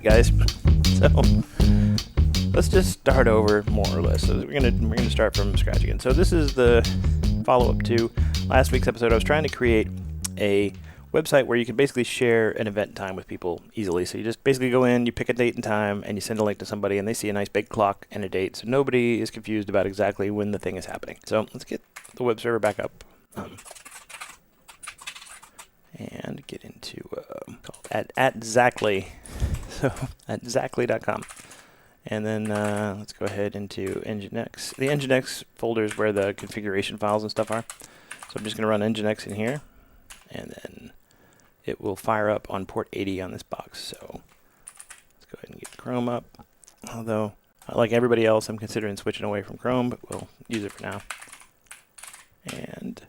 guys. So let's just start over more or less. So we're gonna start from scratch again. So this is the follow-up to last week's episode. I was trying to create a website where you can basically share an event time with people easily. So you just basically go in, you pick a date and time, and you send a link to somebody, and they see a nice big clock and a date, so nobody is confused about exactly when the thing is happening. So let's get the web server back up and get into at Xactly, so at Xactly.com, and then let's go ahead into Nginx. The Nginx folder is where the configuration files and stuff are. So I'm just going to run Nginx in here, and then it will fire up on port 80 on this box. So let's go ahead and get Chrome up. Although, like everybody else, I'm considering switching away from Chrome, but we'll use it for now. And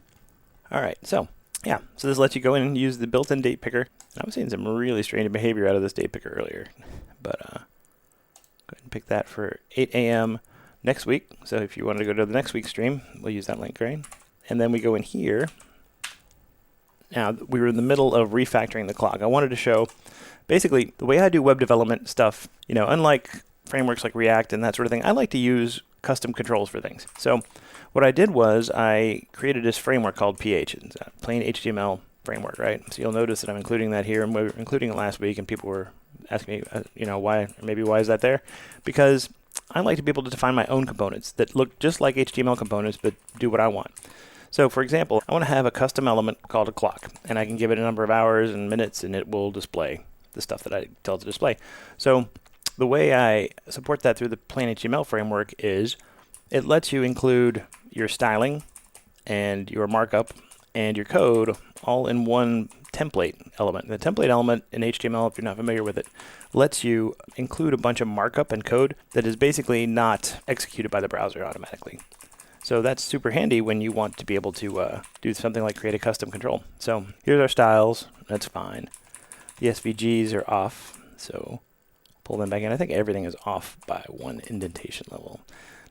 all right, so yeah, so this lets you go in and use the built-in date picker. And I was seeing some really strange behavior out of this date picker earlier, but go ahead and pick that for 8 a.m. next week. So if you wanted to go to the next week's stream, we'll use that link, right? And then we go in here. Now, we were in the middle of refactoring the clock. I wanted to show, basically, the way I do web development stuff, you know, unlike frameworks like React and that sort of thing, I like to use custom controls for things. So what I did was I created this framework called PH. It's a plain HTML framework, right? So you'll notice that I'm including that here, and we were including it last week, and people were asking me, you know, why is that there? Because I like to be able to define my own components that look just like HTML components, but do what I want. So, for example, I want to have a custom element called a clock, and I can give it a number of hours and minutes, and it will display the stuff that I tell it to display. So the way I support that through the plain HTML framework is it lets you include your styling and your markup and your code all in one template element. The template element in HTML, if you're not familiar with it, lets you include a bunch of markup and code that is basically not executed by the browser automatically. So that's super handy when you want to be able to do something like create a custom control. So here's our styles. That's fine. The SVGs are off, so pull them back in. I think everything is off by one indentation level.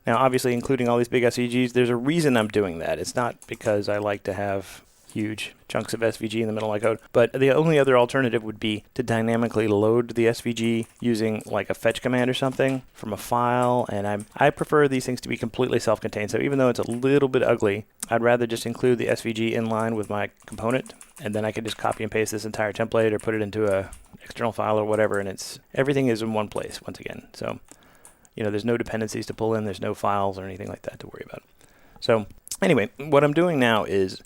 Now, obviously, including all these big SVGs, there's a reason I'm doing that. It's not because I like to have huge chunks of SVG in the middle of my code, but the only other alternative would be to dynamically load the SVG using like a fetch command or something from a file, and I prefer these things to be completely self-contained. So even though it's a little bit ugly, I'd rather just include the SVG in line with my component, and then I can just copy and paste this entire template or put it into a external file or whatever, and everything is in one place once again. So, you know, there's no dependencies to pull in, there's no files or anything like that to worry about. So anyway, what I'm doing now is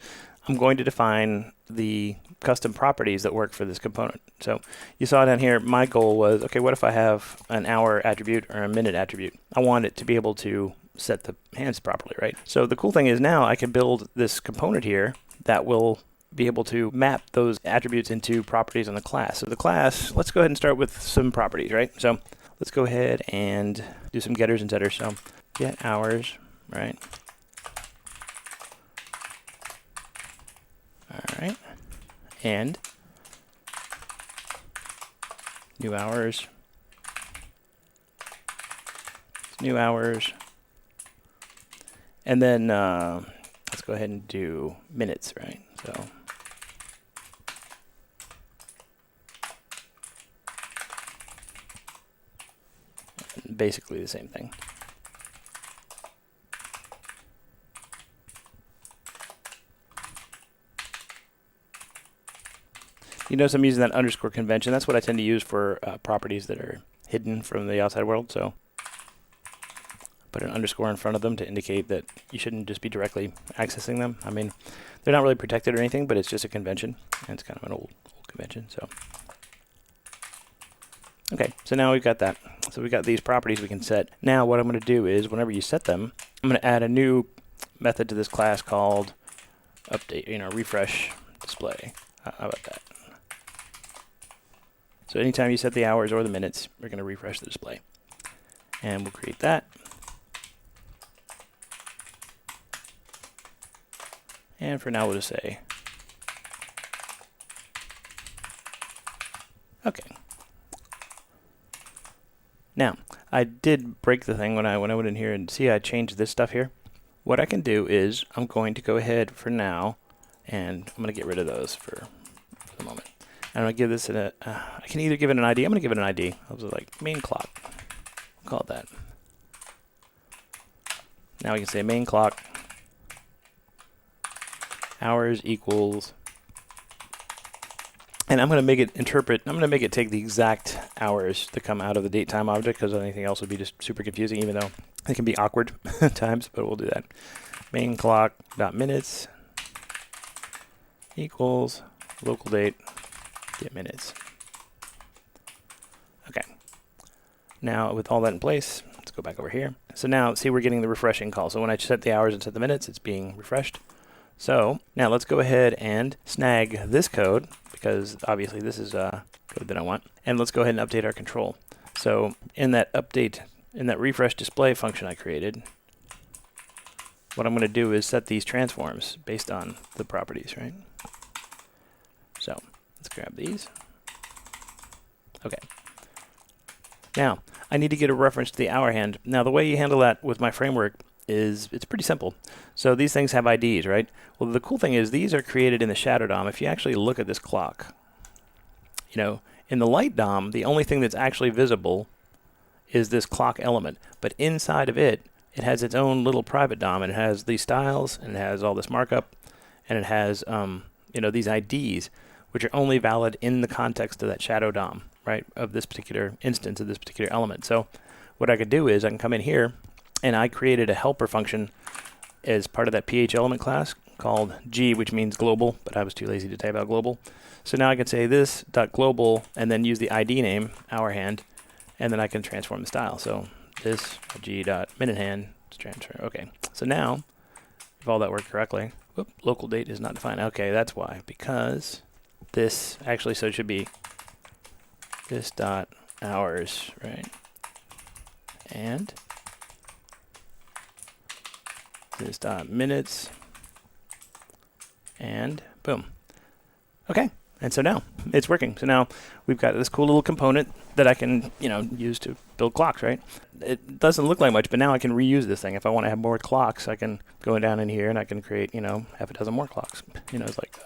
I'm going to define the custom properties that work for this component. So you saw down here, my goal was, okay, what if I have an hour attribute or a minute attribute? I want it to be able to set the hands properly, right? So the cool thing is now I can build this component here that will be able to map those attributes into properties on the class. So the class, let's go ahead and start with some properties, right? So let's go ahead and do some getters and setters. So get hours, right? All right, and new hours, and then let's go ahead and do minutes, right? So basically the same thing. You notice I'm using that underscore convention. That's what I tend to use for properties that are hidden from the outside world. So put an underscore in front of them to indicate that you shouldn't just be directly accessing them. I mean, they're not really protected or anything, but it's just a convention, and it's kind of an old convention. So okay, so now we've got that. So we've got these properties we can set. Now what I'm going to do is whenever you set them, I'm going to add a new method to this class called update, refresh display. How about that? So anytime you set the hours or the minutes, we're going to refresh the display. And we'll create that. And for now, we'll just say, okay. Now, I did break the thing when I went in here and see I changed this stuff here. What I can do is I'm going to go ahead for now, and I'm going to get rid of those for the moment. I'm going to give this I can either give it an ID. I'm going to give it an ID. I was like main clock. We'll call it that. Now we can say main clock hours equals, and I'm going to make it interpret, I'm going to make it take the exact hours that come out of the date time object, because anything else would be just super confusing, even though it can be awkward at times, but we'll do that. Main clock dot minutes equals local date get minutes. Okay. Now with all that in place, let's go back over here. So now see, we're getting the refreshing call. So when I set the hours and set the minutes, it's being refreshed. So now let's go ahead and snag this code, because obviously this is code that I want. And let's go ahead and update our control. So in that update, in that refresh display function I created, what I'm going to do is set these transforms based on the properties, right? So let's grab these. Okay. Now, I need to get a reference to the hour hand. Now, the way you handle that with my framework is it's pretty simple. So these things have IDs, right? Well, the cool thing is these are created in the shadow DOM. If you actually look at this clock, you know, in the light DOM, the only thing that's actually visible is this clock element. But inside of it, it has its own little private DOM, and it has these styles, and it has all this markup, and it has, you know, these IDs, which are only valid in the context of that shadow DOM, right, of this particular instance of this particular element. So what I could do is I can come in here, and I created a helper function as part of that PH element class called G, which means global, but I was too lazy to type out global. So now I can say this dot global and then use the ID name, hour hand, and then I can transform the style. So this G dot minute hand transfer. Okay, so now if all that worked correctly, whoop, local date is not defined. Okay, that's why, because this actually, so it should be this dot hours, right? And this dot minutes, and boom. Okay, and so now it's working. So now we've got this cool little component that I can, you know, use to build clocks, right? It doesn't look like much, but now I can reuse this thing. If I want to have more clocks, I can go down in here and I can create, you know, half a dozen more clocks. You know, it's like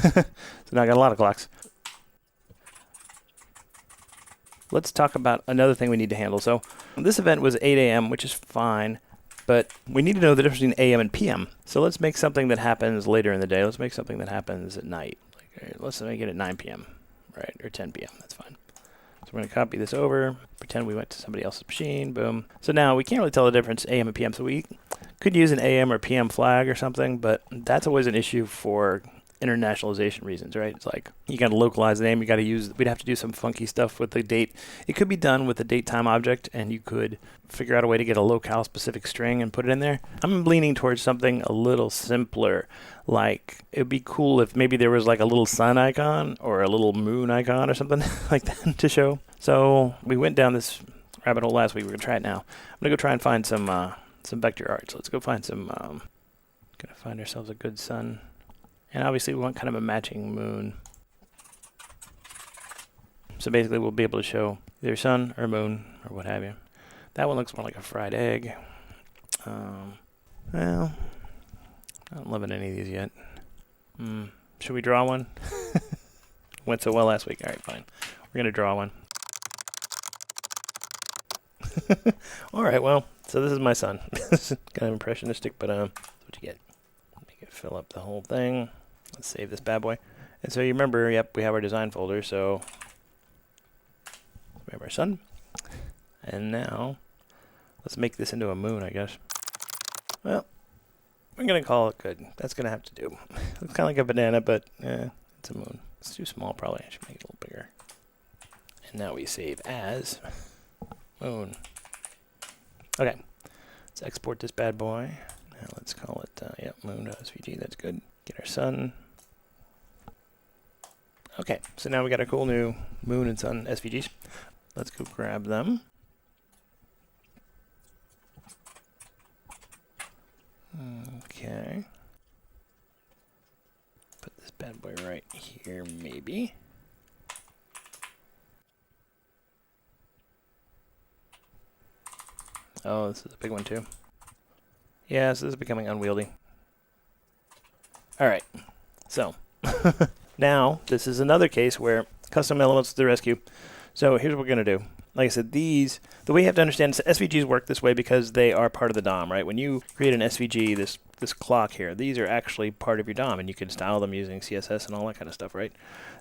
so now I got a lot of clocks. Let's talk about another thing we need to handle. So this event was 8 a.m., which is fine, but we need to know the difference between AM and PM. So let's make something that happens later in the day. Let's make something that happens at night. Like, let's make it at 9 p.m., right, or 10 p.m. That's fine. So we're going to copy this over, pretend we went to somebody else's machine, boom. So now we can't really tell the difference AM and PM, so we could use an AM or PM flag or something, but that's always an issue for internationalization reasons, right? It's like you got to localize the name, you got to use, we'd have to do some funky stuff with the date. It could be done with the date time object, and you could figure out a way to get a locale specific string and put it in there. I'm leaning towards something a little simpler. Like it'd be cool if maybe there was like a little sun icon or a little moon icon or something like that to show. So we went down this rabbit hole last week. We're gonna try it now. I'm gonna go try and find some vector art. So let's go find some. Gonna find ourselves a good sun. And obviously we want kind of a matching moon. So basically we'll be able to show either sun or moon or what have you. That one looks more like a fried egg. Well, I'm not loving any of these yet. Should we draw one? Went so well last week. All right, fine. We're going to draw one. All right, well, so this is my sun. This is kind of impressionistic, but that's what you get. Make it fill up the whole thing. Let's save this bad boy. And so you remember, yep, we have our design folder, so we have our sun. And now, let's make this into a moon, I guess. Well, we're going to call it good. That's going to have to do. Looks kind of like a banana, but it's a moon. It's too small, probably. I should make it a little bigger. And now we save as moon. Okay, let's export this bad boy. Now let's call it, yep, moon.svg. That's good. Get our sun. Okay, so now we got our cool new moon and sun SVGs. Let's go grab them. Okay. Put this bad boy right here, maybe. Oh, this is a big one too. Yeah, so this is becoming unwieldy. All right, so now this is another case where custom elements to the rescue. So here's what we're going to do. Like I said, the way you have to understand is SVGs work this way because they are part of the DOM, right? When you create an SVG, this clock here, these are actually part of your DOM, and you can style them using CSS and all that kind of stuff, right?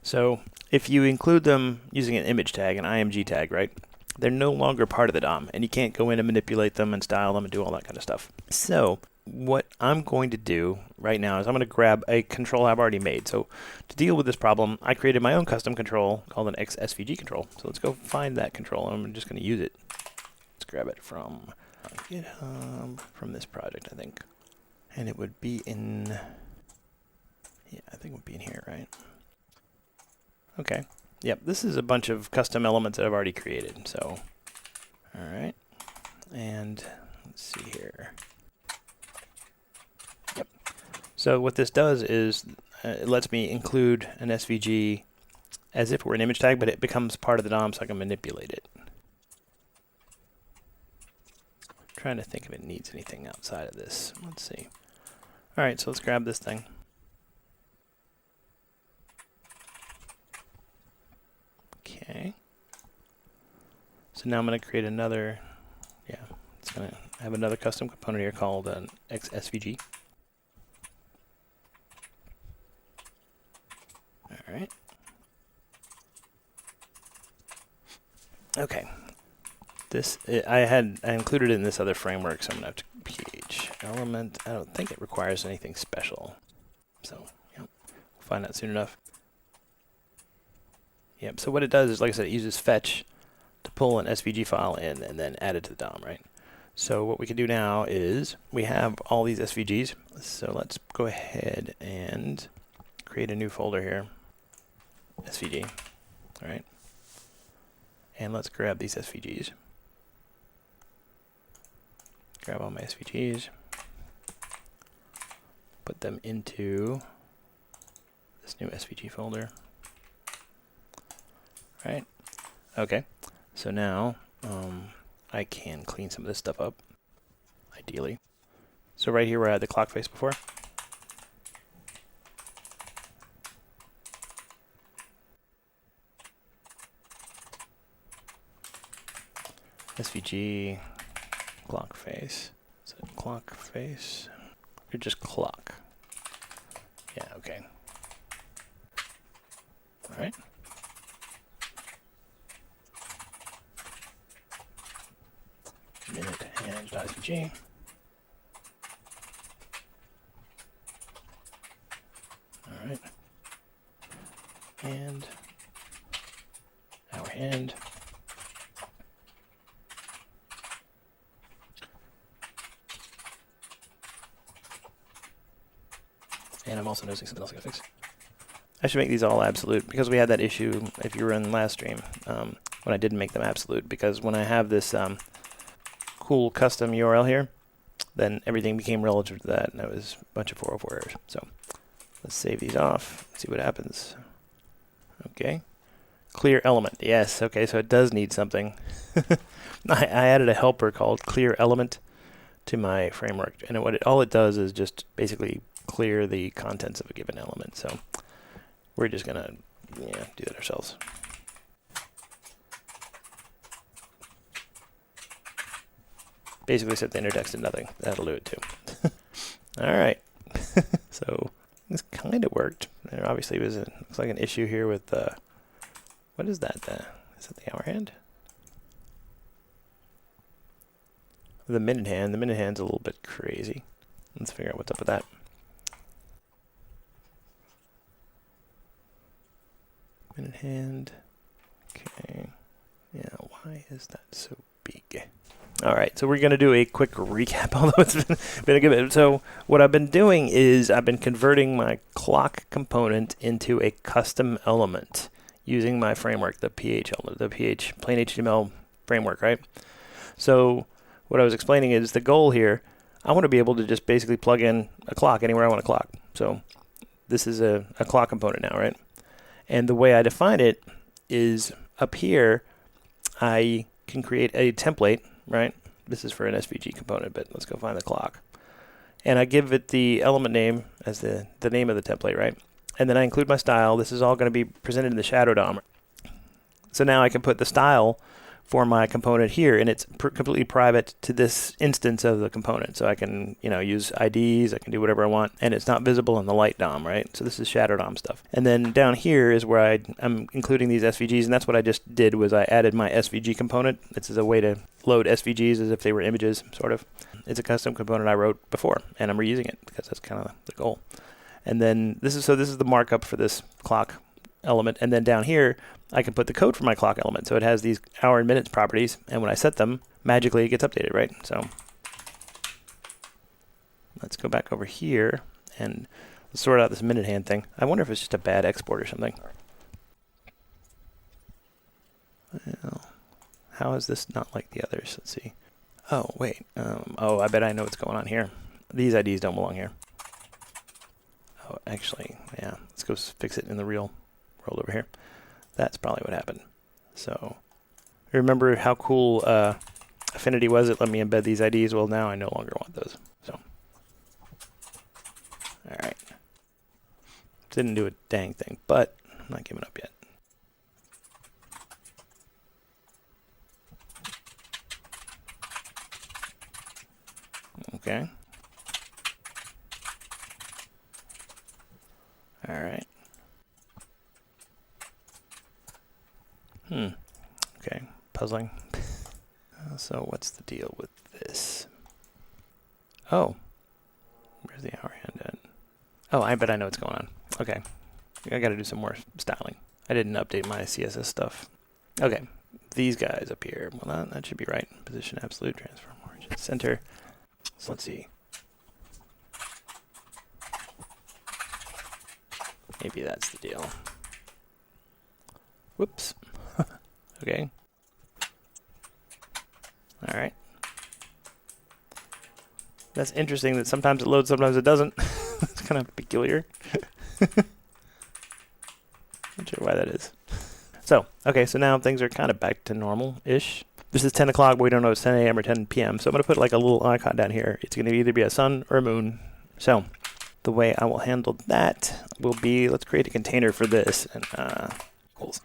So if you include them using an image tag, an IMG tag, right, they're no longer part of the DOM, and you can't go in and manipulate them and style them and do all that kind of stuff. So what I'm going to do right now is I'm going to grab a control I've already made. So to deal with this problem, I created my own custom control called an XSVG control. So let's go find that control, and I'm just going to use it. Let's grab it from GitHub, from this project, I think. And it would be in, yeah, I think it would be in here, right? Okay. Yep, this is a bunch of custom elements that I've already created. So, all right. And let's see here. Yep. So what this does is it lets me include an SVG as if it were an image tag, but it becomes part of the DOM so I can manipulate it. Trying to think if it needs anything outside of this. Let's see. All right, so let's grab this thing. Okay. So now I'm going to create another, it's going to have another custom component here called an XSVG. All right. Okay. This I included it in this other framework, so I'm gonna have to PH element. I don't think it requires anything special, so yeah, we'll find out soon enough. Yep. So what it does is, like I said, it uses fetch to pull an SVG file in and then add it to the DOM, right? So what we can do now is we have all these SVGs. So let's go ahead and create a new folder here, SVG. All right. And let's grab these SVGs. Grab all my SVGs, put them into this new SVG folder. Right. Okay. So now I can clean some of this stuff up, ideally. So right here where I had the clock face before, SVG clock face. Is it clock face or just clock? Yeah, okay. All right. Minute hand.svg. All right. And our hand. And I'm also noticing something else I gotta fix. I should make these all absolute because we had that issue if you were in the last stream when I didn't make them absolute, because when I have this cool custom URL here, then everything became relative to that, and that was a bunch of 404 errors. So let's save these off, see what happens. Okay. Clear element. Yes, okay, so it does need something. I added a helper called clear element to my framework, and all it does is just basically clear the contents of a given element. So we're just gonna do that ourselves. Basically set the inner text to nothing. That'll do it too. All right. So this kind of worked. There obviously was looks like an issue here with what is that? Is that the hour hand? The minute hand. The minute hand's a little bit crazy. Let's figure out what's up with that. Minute hand. Okay. Yeah, why is that so big? All right, so we're going to do a quick recap, although it's been a good bit. So what I've been doing is I've been converting my clock component into a custom element using my framework, the PH element, the PH plain HTML framework, right? So what I was explaining is the goal here, I want to be able to just basically plug in a clock anywhere I want a clock. So this is a clock component now, right? And the way I define it is up here, I can create a template, right? This is for an SVG component, but let's go find the clock. and I give it the element name as the name of the template, right? And then I include my style. This is all going to be presented in the Shadow DOM. So now I can put the style for my component here, and it's completely private to this instance of the component. So I can, use IDs, I can do whatever I want, and it's not visible in the light DOM, right? So this is Shadow DOM stuff. And then down here is where I'm including these SVGs, and that's what I just did was I added my SVG component. This is a way to load SVGs as if they were images, sort of. It's a custom component I wrote before, and I'm reusing it because that's kind of the goal. And then this is the markup for this clock element, and then down here I can put the code for my clock element. So it has these hour and minutes properties, and when I set them, magically it gets updated, right? So let's go back over here and sort out this minute hand thing. I wonder if it's just a bad export or something. Well, how is this not like the others? Let's see. Oh, wait. Oh, I bet I know what's going on here. These IDs don't belong here. Oh, actually, yeah. Let's go fix it in the real world over here. That's probably what happened. So, remember how cool Affinity was? It let me embed these IDs. Well, now I no longer want those. So, all right. Didn't do a dang thing, but I'm not giving up yet. Okay. All right. Okay. Puzzling. So what's the deal with this? Oh. Where's the hour hand at? Oh, I bet I know what's going on. Okay. I got to do some more styling. I didn't update my CSS stuff. Okay. These guys up here. Well, that should be right. Position absolute, transform origin center. So let's see. Maybe that's the deal. Whoops. Okay. All right. That's interesting that sometimes it loads, sometimes it doesn't. It's kind of peculiar. Not sure why that is. So, okay, so now things are kind of back to normal-ish. This is 10 o'clock, but we don't know if it's 10 a.m. or 10 p.m. So I'm going to put like a little icon down here. It's going to either be a sun or a moon. So the way I will handle that will be, let's create a container for this. And equals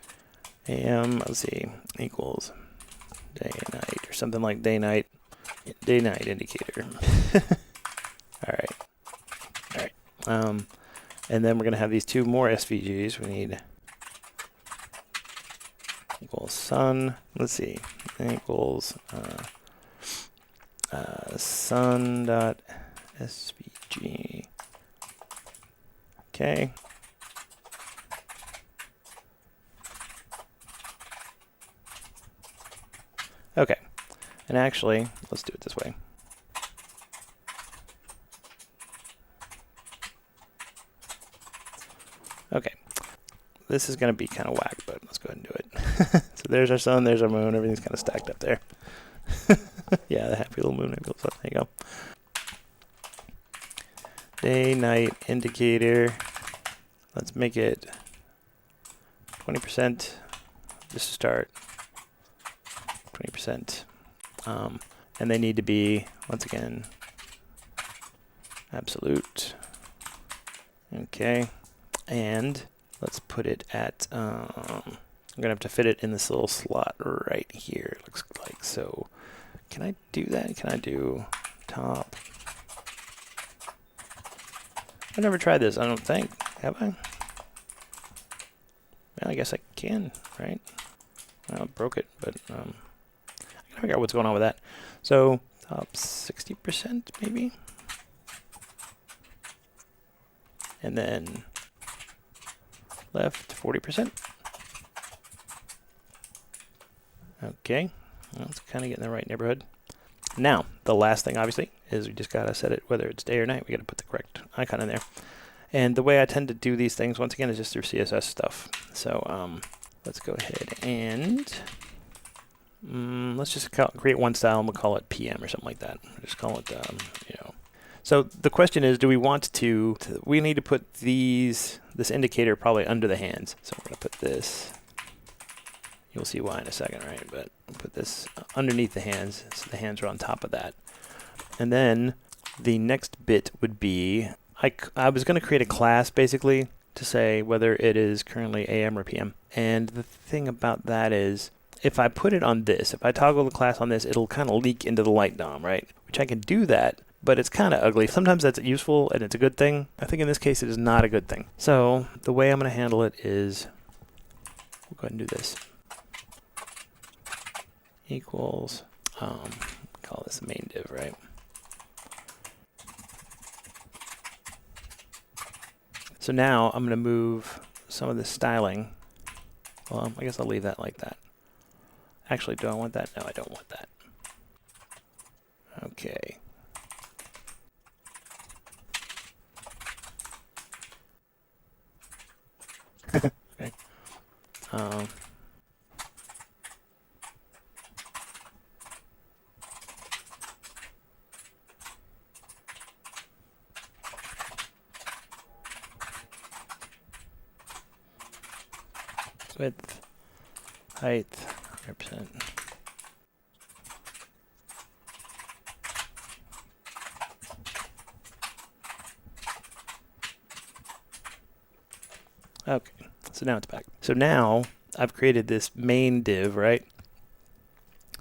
AM, let's see, equals day, night, or something like day, night indicator. All right. And then we're going to have these two more SVGs. We need equals sun. Let's see. Equals sun.svg. Okay. Okay. And actually, let's do it this way. Okay. This is going to be kind of whack, but let's go ahead and do it. So there's our sun, there's our moon. Everything's kind of stacked up there. Yeah, the happy little moon, happy little sun. There you go. Day, night, indicator. Let's make it 20% just to start. 20%. And they need to be, once again, absolute. Okay. And let's put it at, I'm going to have to fit it in this little slot right here, it looks like. So can I do that? Can I do top? I've never tried this, I don't think. Have I? Well, I guess I can, right? I broke it, but I gotta figure out what's going on with that. So top 60% maybe? And then left 40%. Okay, well, it's kind of getting in the right neighborhood. Now, the last thing obviously is we just gotta set it whether it's day or night. We gotta put the correct icon in there. And the way I tend to do these things once again is just through CSS stuff. So let's go ahead and let's just create one style and we'll call it PM or something like that. Just call it So the question is, do we want to we need to put this indicator probably under the hands. So we're going to put this, you'll see why in a second, right? But we'll put this underneath the hands, so the hands are on top of that. And then the next bit would be, I was going to create a class basically to say whether it is currently AM or PM. And the thing about that is, if I put it on this, if I toggle the class on this, it'll kind of leak into the light DOM, right? Which I can do that, but it's kind of ugly. Sometimes that's useful and it's a good thing. I think in this case it is not a good thing. So the way I'm going to handle it is, we'll go ahead and do this. Equals, call this a main div, right? So now I'm going to move some of the styling. Well, I guess I'll leave that like that. Actually, do I want that? No, I don't want that. Okay. Okay. Width, height, 100%. Okay, so now it's back. So now I've created this main div, right?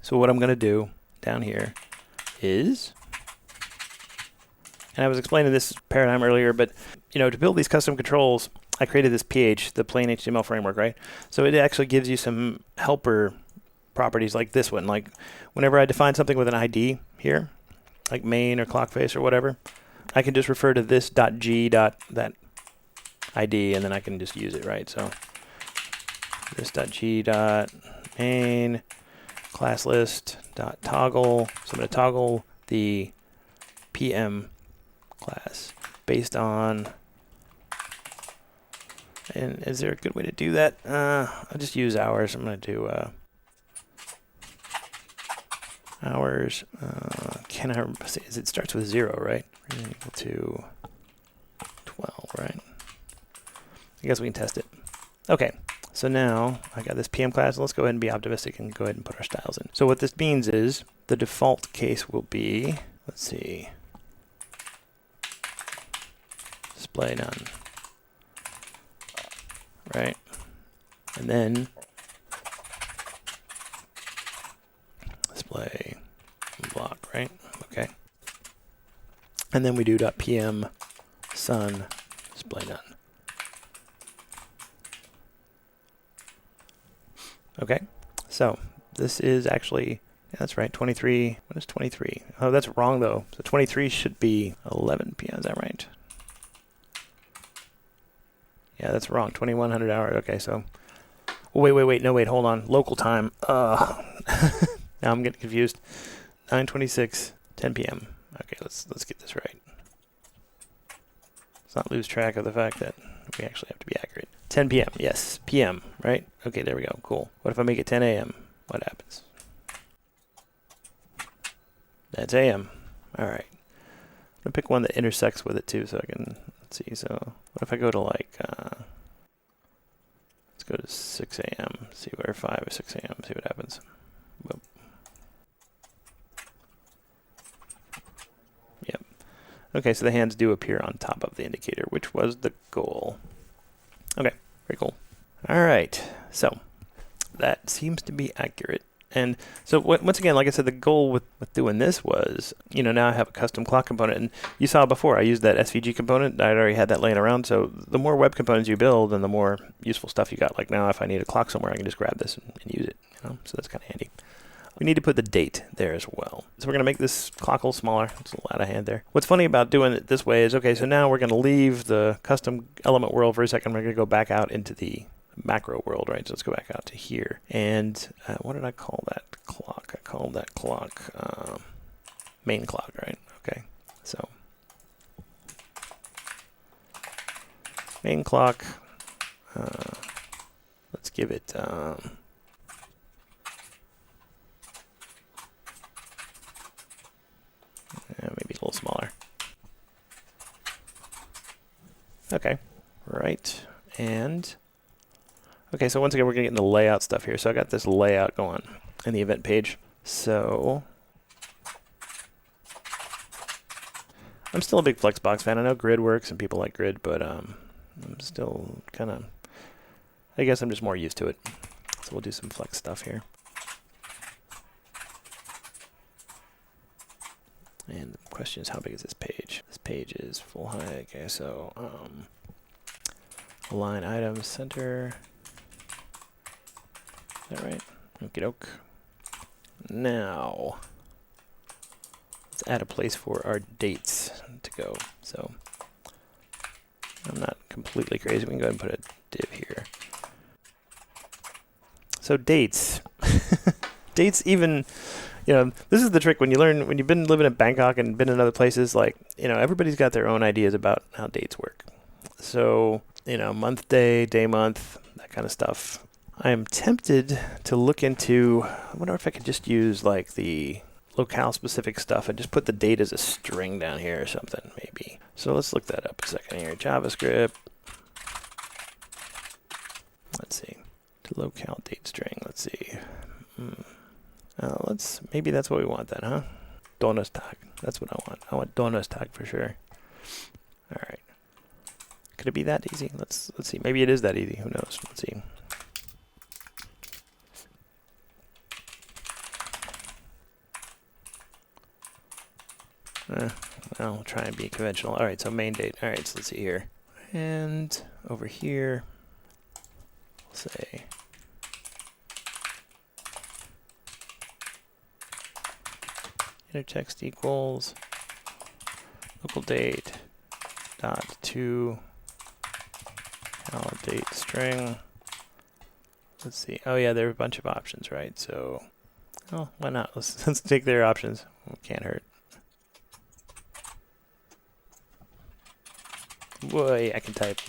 So what I'm going to do down here is, and I was explaining this paradigm earlier, but you know, to build these custom controls, I created this PH, the plain HTML framework, right? So it actually gives you some helper properties like this one. Like whenever I define something with an ID here, like main or clock face or whatever, I can just refer to this .g that ID, and then I can just use it, right? So this .g main class list .toggle. So I'm going to toggle the PM class based on. And is there a good way to do that? I'll just use hours. I'm going to do hours. Can I see? It starts with 0, right? Equal to 12, right? I guess we can test it. Okay, so now I got this PM class. Let's go ahead and be optimistic and go ahead and put our styles in. So what this means is the default case will be, let's see, display none, right? And then display block, right? Okay. And then we do .pm sun display none. Okay, so this is actually, yeah, that's right, 23. What is 23? Oh, that's wrong though. So 23 should be 11 p.m. Is that right? Yeah, that's wrong. 2100 hours. Okay, so wait. No, wait. Hold on. Local time. Now I'm getting confused. 9:26, 10 p.m. Okay, let's get this right. Let's not lose track of the fact that we actually have to be accurate. 10 p.m. Yes, p.m. Right? Okay, there we go. Cool. What if I make it 10 a.m.? What happens? That's a.m. All right. I'm gonna pick one that intersects with it too, so I can see. So what if I go to like, let's go to 6 a.m. See where 5 or 6 a.m. See what happens. Whoop. Yep. Okay, so the hands do appear on top of the indicator, which was the goal. Okay, very cool. All right, so that seems to be accurate. And so once again, like I said, the goal with doing this was, you know, now I have a custom clock component. And you saw before, I used that SVG component. I already had that laying around. So the more web components you build and the more useful stuff you got. Like now, if I need a clock somewhere, I can just grab this and use it. You know, so that's kind of handy. We need to put the date there as well. So we're going to make this clock a little smaller. It's a little out of hand there. What's funny about doing it this way is, okay, so now we're going to leave the custom element world for a second. We're going to go back out into the macro world, right? So let's go back out to here. And what did I call that clock? I called that clock main clock, right? Okay, so main clock. Let's give it maybe a little smaller. Okay, right. And okay, so once again, we're going to get into layout stuff here. So I got this layout going in the event page. So I'm still a big Flexbox fan. I know Grid works and people like Grid, but I'm still kind of, I guess I'm just more used to it. So we'll do some Flex stuff here. And the question is, how big is this page? This page is full height. Okay, so align items center. Is that right? Okie doke. Now, let's add a place for our dates to go. So I'm not completely crazy. We can go ahead and put a div here. So dates. Dates even, you know, this is the trick when you learn, when you've been living in Bangkok and been in other places, like, you know, everybody's got their own ideas about how dates work. So, you know, month, day, day, month, that kind of stuff. I am tempted to look into, I wonder if I could just use like the locale specific stuff and just put the date as a string down here or something, maybe. So let's look that up a second here. JavaScript. Let's see. To locale date string. Let's see. Maybe that's what we want then, huh? Donnerstag. That's what I want. I want Donnerstag for sure. All right. Could it be that easy? Let's see. Maybe it is that easy. Who knows? Let's see. I'll try and be conventional. All right, so main date. All right, so let's see here. And over here, we'll say inner text equals local date dot to date string. Let's see. Oh yeah, there are a bunch of options, right? So, oh, why not? Let's take their options. Can't hurt. Boy, I can type.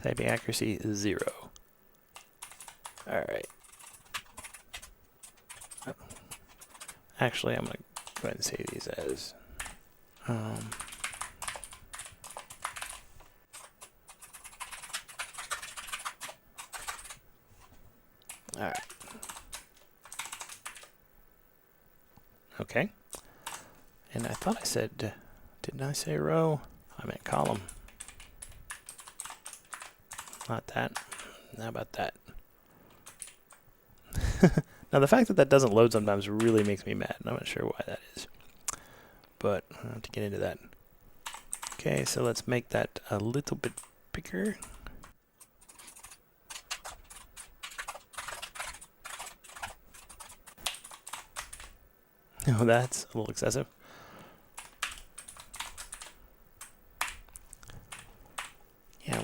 Typing accuracy is 0. All right. Actually, I'm going to go ahead and save these as all right. Okay. And I thought I said, didn't I say row? I meant column. Not that. How about that? Now, the fact that that doesn't load sometimes really makes me mad, and I'm not sure why that is. But I'll have to get into that. Okay, so let's make that a little bit bigger. Oh, that's a little excessive. Yeah,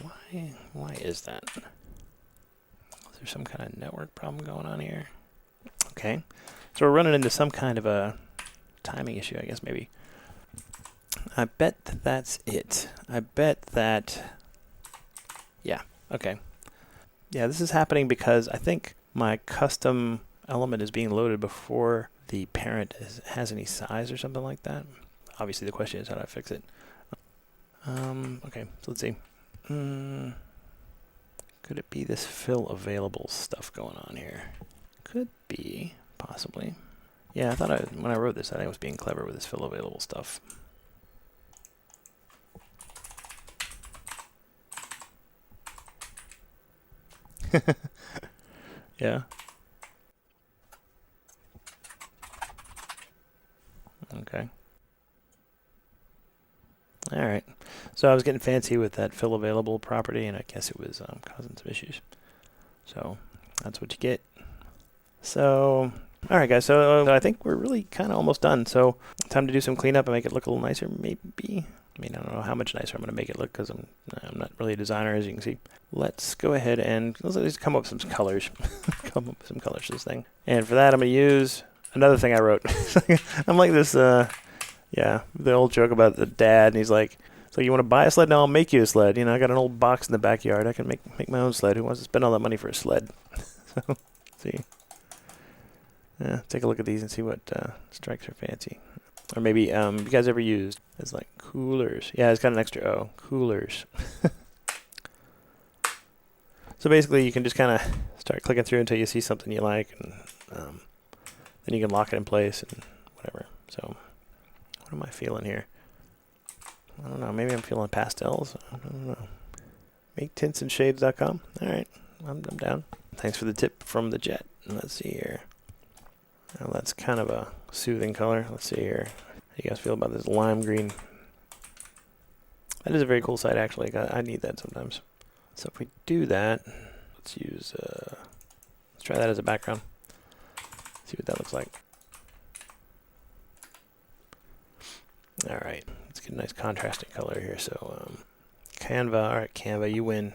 why is that? Is there some kind of network problem going on here? Okay, so we're running into some kind of a timing issue, I guess, maybe. I bet that's it. I bet that, yeah, okay. Yeah, this is happening because I think my custom element is being loaded before the parent has any size or something like that. Obviously, the question is how do I fix it? Okay, so let's see. Could it be this fill available stuff going on here? Could be, possibly. Yeah, I thought when I wrote this, I think I was being clever with this fill available stuff. Yeah. Okay. All right. So I was getting fancy with that fill available property, and I guess it was causing some issues. So that's what you get. So, all right, guys. So I think we're really kind of almost done. So time to do some cleanup and make it look a little nicer, maybe. I mean, I don't know how much nicer I'm going to make it look because I'm not really a designer, as you can see. Let's go ahead and let's just come up with some colors. Come up with some colors for this thing. And for that, I'm going to use another thing I wrote. I'm like this, yeah, the old joke about the dad, and he's like, so you want to buy a sled? No, I'll make you a sled. You know, I got an old box in the backyard. I can make my own sled. Who wants to spend all that money for a sled? So, let's see. Yeah, take a look at these and see what strikes are fancy. Or maybe, you guys ever used as like coolers? Yeah, it's got an extra O. Coolers. So basically, you can just kind of start clicking through until you see something you like, and then you can lock it in place and whatever. So What am I feeling here? I don't know. Maybe I'm feeling pastels. I don't know. MakeTintsAndShades.com. All right, I'm down. Thanks for the tip from the Jet. Let's see here. Now that's kind of a soothing color. Let's see here. How do you guys feel about this lime green? That is a very cool site, actually. I need that sometimes. So if we do that, let's use. Let's try that as a background. See what that looks like. All right, let's get a nice contrasting color here. So Canva, all right, Canva, you win.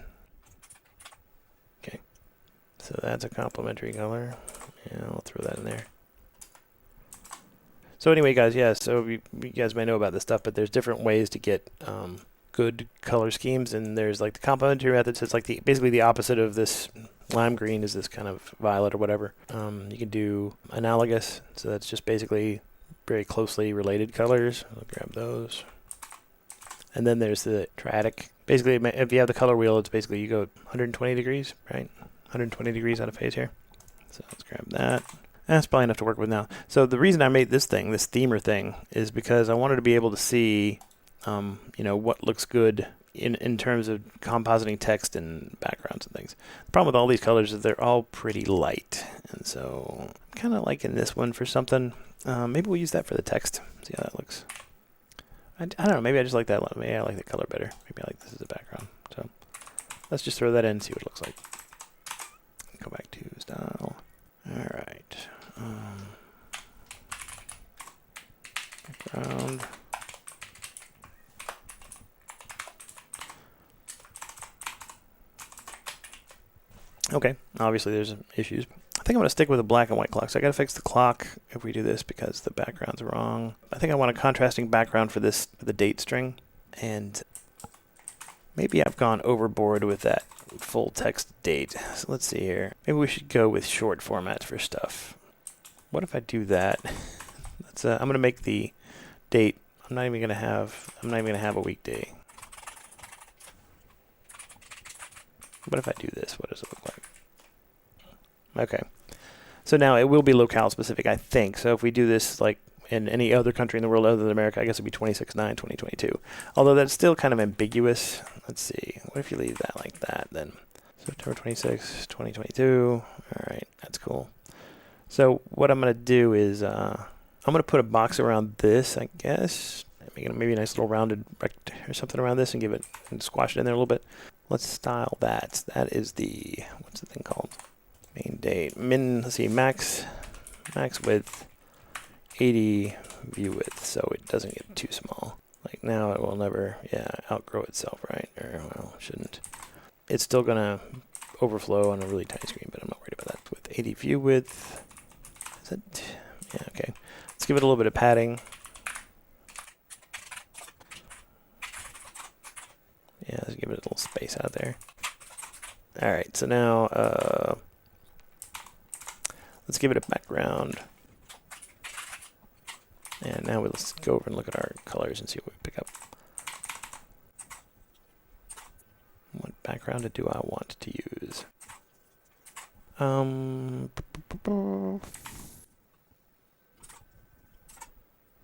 Okay, so that's a complementary color. Yeah, I'll throw that in there. So anyway, guys, yeah, so you guys may know about this stuff, but there's different ways to get good color schemes, and there's like the complementary method. So it's like basically the opposite of this lime green is this kind of violet or whatever. You can do analogous, so that's just basically very closely related colors. I'll grab those. And then there's the triadic. Basically, if you have the color wheel, it's basically you go 120 degrees, right? 120 degrees out of phase here. So let's grab that. That's probably enough to work with now. So the reason I made this thing, this themer thing, is because I wanted to be able to see, you know, what looks good in terms of compositing text and backgrounds and things. The problem with all these colors is they're all pretty light. And so I'm kind of liking this one for something. Maybe we'll use that for the text. See how that looks. I don't know. Maybe I just like that. Maybe I like the color better. Maybe I like this as a background. So let's just throw that in and see what it looks like. Go back to style. All right. Background. Okay. Obviously, there's issues. I think I'm going to stick with a black and white clock. So I got to fix the clock if we do this because the background's wrong. I think I want a contrasting background for this, for the date string. And maybe I've gone overboard with that full text date. So let's see here. Maybe we should go with short formats for stuff. What if I do that? Let's, I'm going to make the date. I'm not even going to have a weekday. What if I do this? What does it look like? Okay. So now it will be locale specific, I think. So if we do this like in any other country in the world other than America, I guess it'd be 26/9/2022. Although that's still kind of ambiguous. Let's see. What if you leave that like that then? September 26, 2022. All right, that's cool. So what I'm going to do is I'm going to put a box around this, I guess. Maybe a nice little rounded rect or something around this and give it and squash it in there a little bit. Let's style that. That is the, what's the thing called? Main date. Let's see, max width, 80 view width, so it doesn't get too small. Like now it will never, outgrow itself, right? Or, well, it shouldn't. It's still going to overflow on a really tiny screen, but I'm not worried about that. With 80 view width, is it? Yeah, okay. Let's give it a little bit of padding. Yeah, let's give it a little space out there. All right, so now let's give it a background. And now let's go over and look at our colors and see what we pick up. What background do I want to use?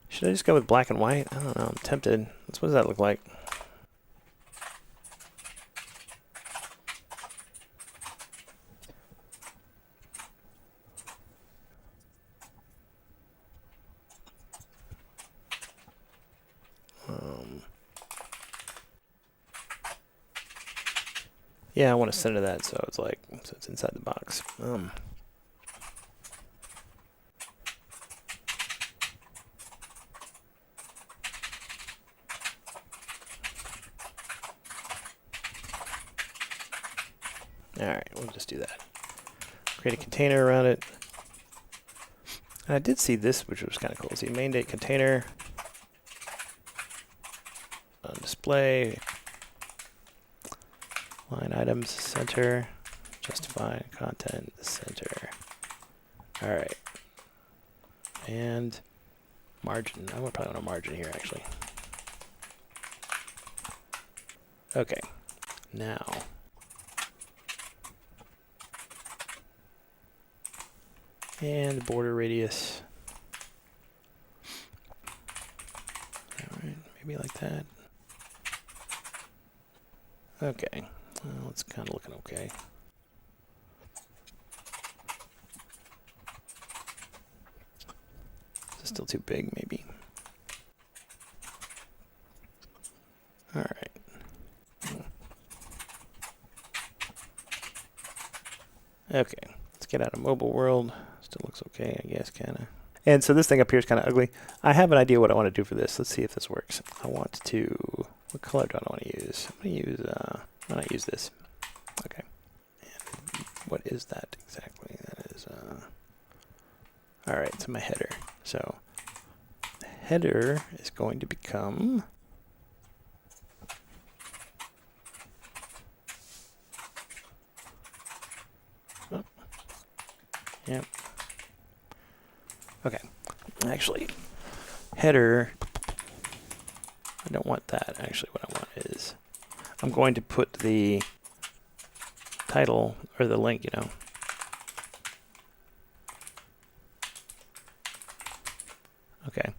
Should I just go with black and white? I don't know. I'm tempted. What does that look like? Yeah, I want to center that so it's like, so it's inside the box. All right, we'll just do that. Create a container around it. And I did see this, which was kind of cool. See, main date container on display. Line items, center, justify, content, center. All right. And margin. I would probably want a margin here, actually. Okay. Now. And border radius. be like that. Okay, well, it's kind of looking okay. Is it still too big, maybe? All right. Okay, let's get out of mobile world. Still looks okay, I guess, kind of. And so this thing up here is kind of ugly. I have an idea what I want to do for this. Let's see if this works. I want to, what color do I want to use? I'm going to use, why not use this? Okay. And what is that exactly? That is, all right, it's my header. So the header is going to become, oh, yep. Okay, actually, header, I don't want that. Actually, what I want is, I'm going to put the title, or the link, you know. Okay,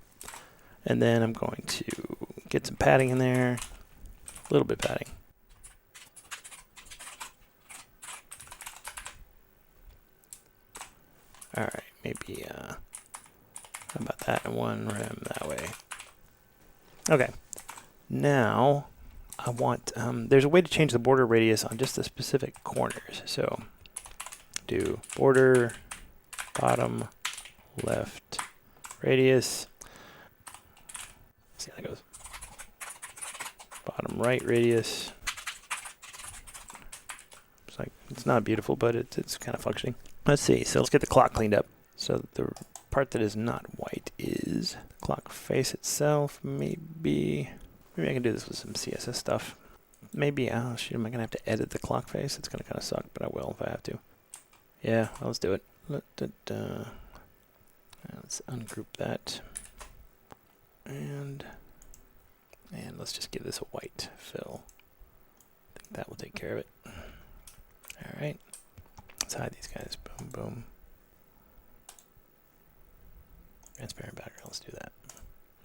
and then I'm going to get some padding in there, a little bit padding. All right, maybe, how about that, and one rem that way. Okay, now I want, there's a way to change the border radius on just the specific corners. So do border, bottom, left, radius. Let's see how that goes. Bottom right radius. It's like, it's not beautiful, but it's kind of functioning. Let's see, so let's get the clock cleaned up. So the part that is not white is the clock face itself. Maybe I can do this with some CSS stuff. Maybe, oh shoot, am I gonna have to edit the clock face? It's gonna kind of suck, but I will if I have to. Yeah, well, let's do it. Let's ungroup that. And let's just give this a white fill. I think that will take care of it. All right, let's hide these guys. Boom, boom. Transparent background, let's do that.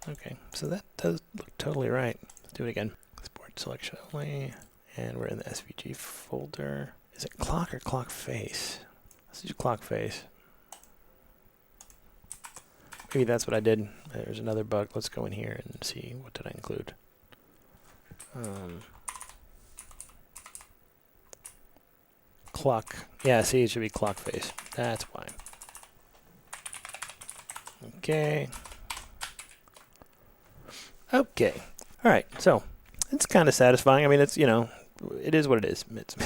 Okay, so that does look totally right. Let's do it again. Export selection only, and we're in the SVG folder. Is it clock or clock face? Let's do clock face. Maybe that's what I did. There's another bug. Let's go in here and see what did I include. Clock. Yeah, see, it should be clock face. That's why. Okay. Okay. All right. So it's kind of satisfying. I mean, it's, you know, it is what it is. It's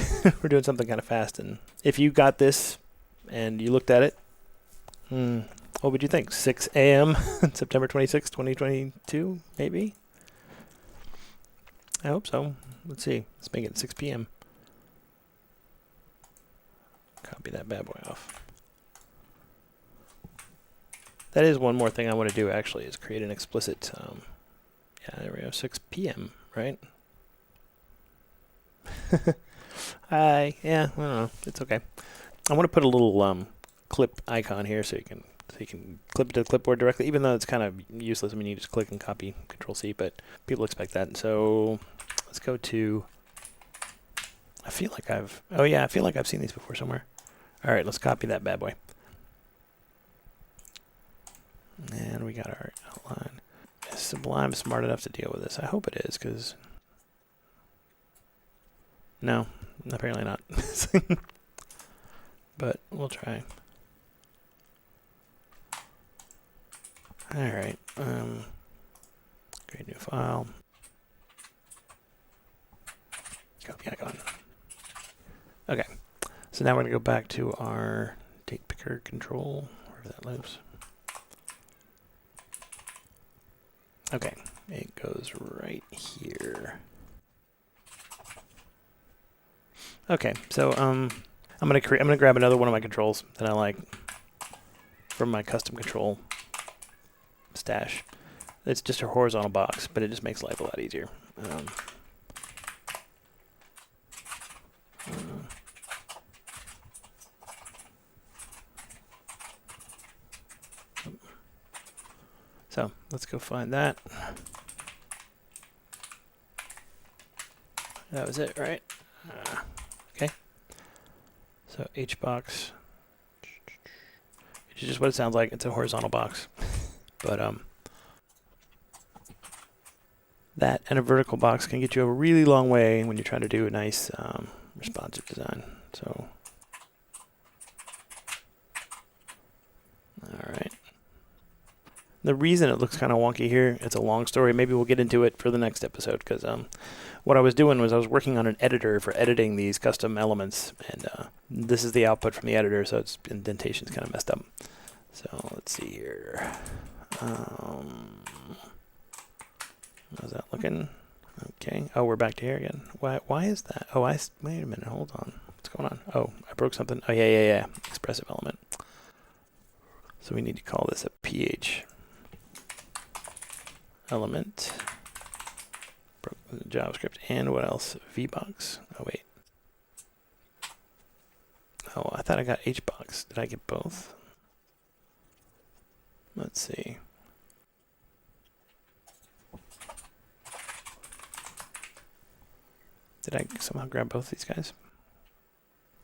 we're doing something kind of fast. And if you got this and you looked at it, what would you think? 6 a.m. September 26, 2022, maybe? I hope so. Let's see. Let's make it 6 p.m. Copy that bad boy off. That is one more thing I want to do, actually, is create an explicit, yeah, there we go, 6 p.m., right? Yeah, I don't know. It's okay. I want to put a little clip icon here so you can clip it to the clipboard directly, even though it's kind of useless. I mean, you just click and copy, Control-C, but people expect that. So let's go to, I feel like I've seen these before somewhere. All right, let's copy that bad boy. And we got our outline. Is Sublime smart enough to deal with this? I hope it is, because no, apparently not. But we'll try. All right. Create new file. Copy icon. Okay. So now we're going to go back to our date picker control, wherever that lives. Okay, it goes right here. Okay, so I'm gonna grab another one of my controls that I like from my custom control stash. It's just a horizontal box, but it just makes life a lot easier. So let's go find that. That was it, right? Okay. So HBox, which is just what it sounds like. It's a horizontal box, but that and a vertical box can get you a really long way when you're trying to do a nice responsive design. So, all right. The reason it looks kind of wonky here, it's a long story. Maybe we'll get into it for the next episode, because what I was doing was I was working on an editor for editing these custom elements, and this is the output from the editor, so its indentation's kind of messed up. So let's see here. How's that looking? Okay. Oh, we're back to here again. Why is that? Oh, wait a minute. Hold on. What's going on? Oh, I broke something. Oh, yeah. Expressive element. So we need to call this a ph element. Broke JavaScript. And what else? VBox. Oh, wait. Oh, I thought I got HBox. Did I get both? Let's see. Did I somehow grab both these guys?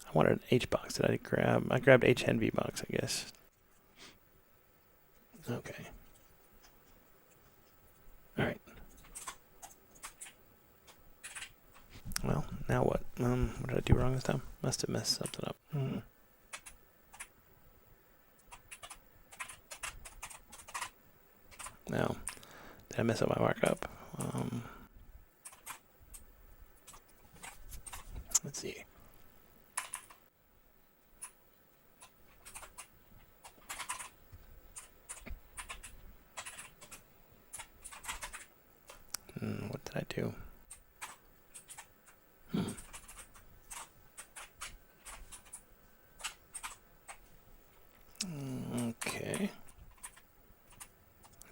I wanted an HBox. Did I grab? I grabbed H and VBox, I guess. Okay. All right. Well, now what? What did I do wrong this time? Must have messed something up. No. Did I mess up my markup? Let's see. What did I do? Okay.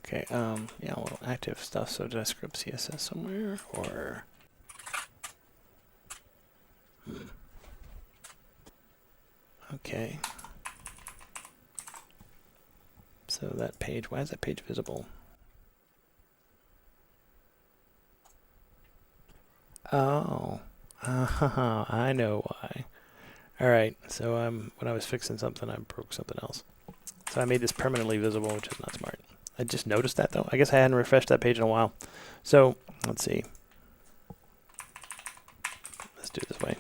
Okay, yeah, well, active stuff, so did I script CSS somewhere, or... Okay. So that page, why is that page visible? Oh, I know why. All right, so when I was fixing something, I broke something else. So I made this permanently visible, which is not smart. I just noticed that, though. I guess I hadn't refreshed that page in a while. So let's see. Let's do it this way.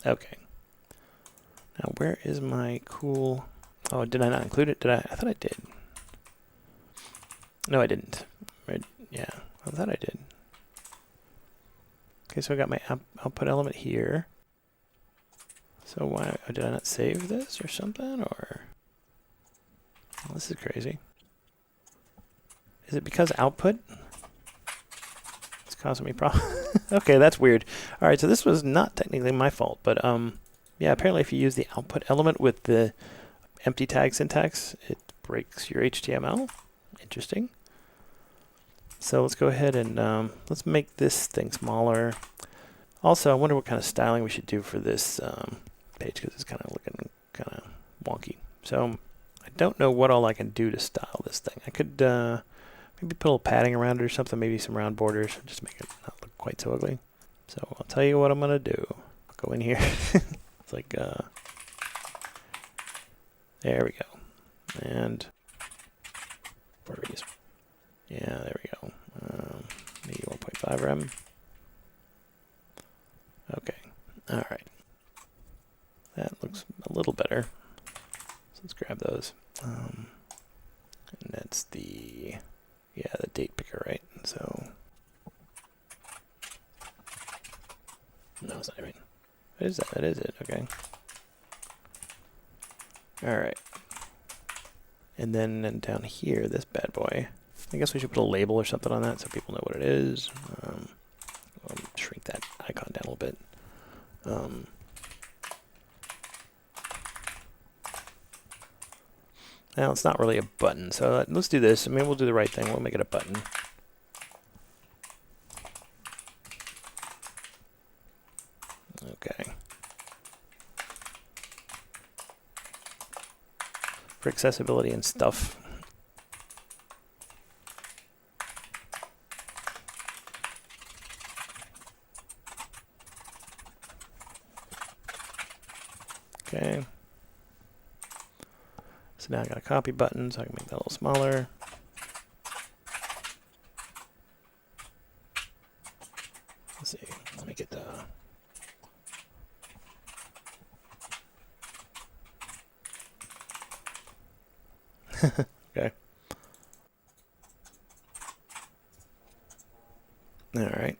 Okay. Now, where is my cool... Oh, did I not include it? Did I? I thought I did. No, I didn't. Right? Yeah, I thought I did. Okay, so I got my output element here. So why did I not save this or something? Or well, this is crazy. Is it because output? It's causing me problems. Okay, that's weird. All right, so this was not technically my fault, but yeah, apparently if you use the output element with the empty tag syntax, it breaks your HTML. Interesting. So let's go ahead and let's make this thing smaller. Also, I wonder what kind of styling we should do for this page, because it's kind of looking kind of wonky. So I don't know what all I can do to style this thing. I could maybe put a little padding around it or something, maybe some round borders, just to make it not look quite so ugly. So I'll tell you what I'm going to do. I'll go in here. It's like, there we go. And border radius. Yeah, there we go. Maybe 1.5 rem. Okay. All right. That looks a little better. So let's grab those. And that's the, yeah, the date picker, right? So, no, it's not right. What is that? That is it. Okay. All right. And then down here, this bad boy. I guess we should put a label or something on that so people know what it is. I'll shrink that icon down a little bit. Now, it's not really a button, so let's do this. I mean, we'll do the right thing. We'll make it a button. Okay. For accessibility and stuff. Okay. So now I got a copy button, so I can make that a little smaller. Let's see. Let me get the. Okay. All right.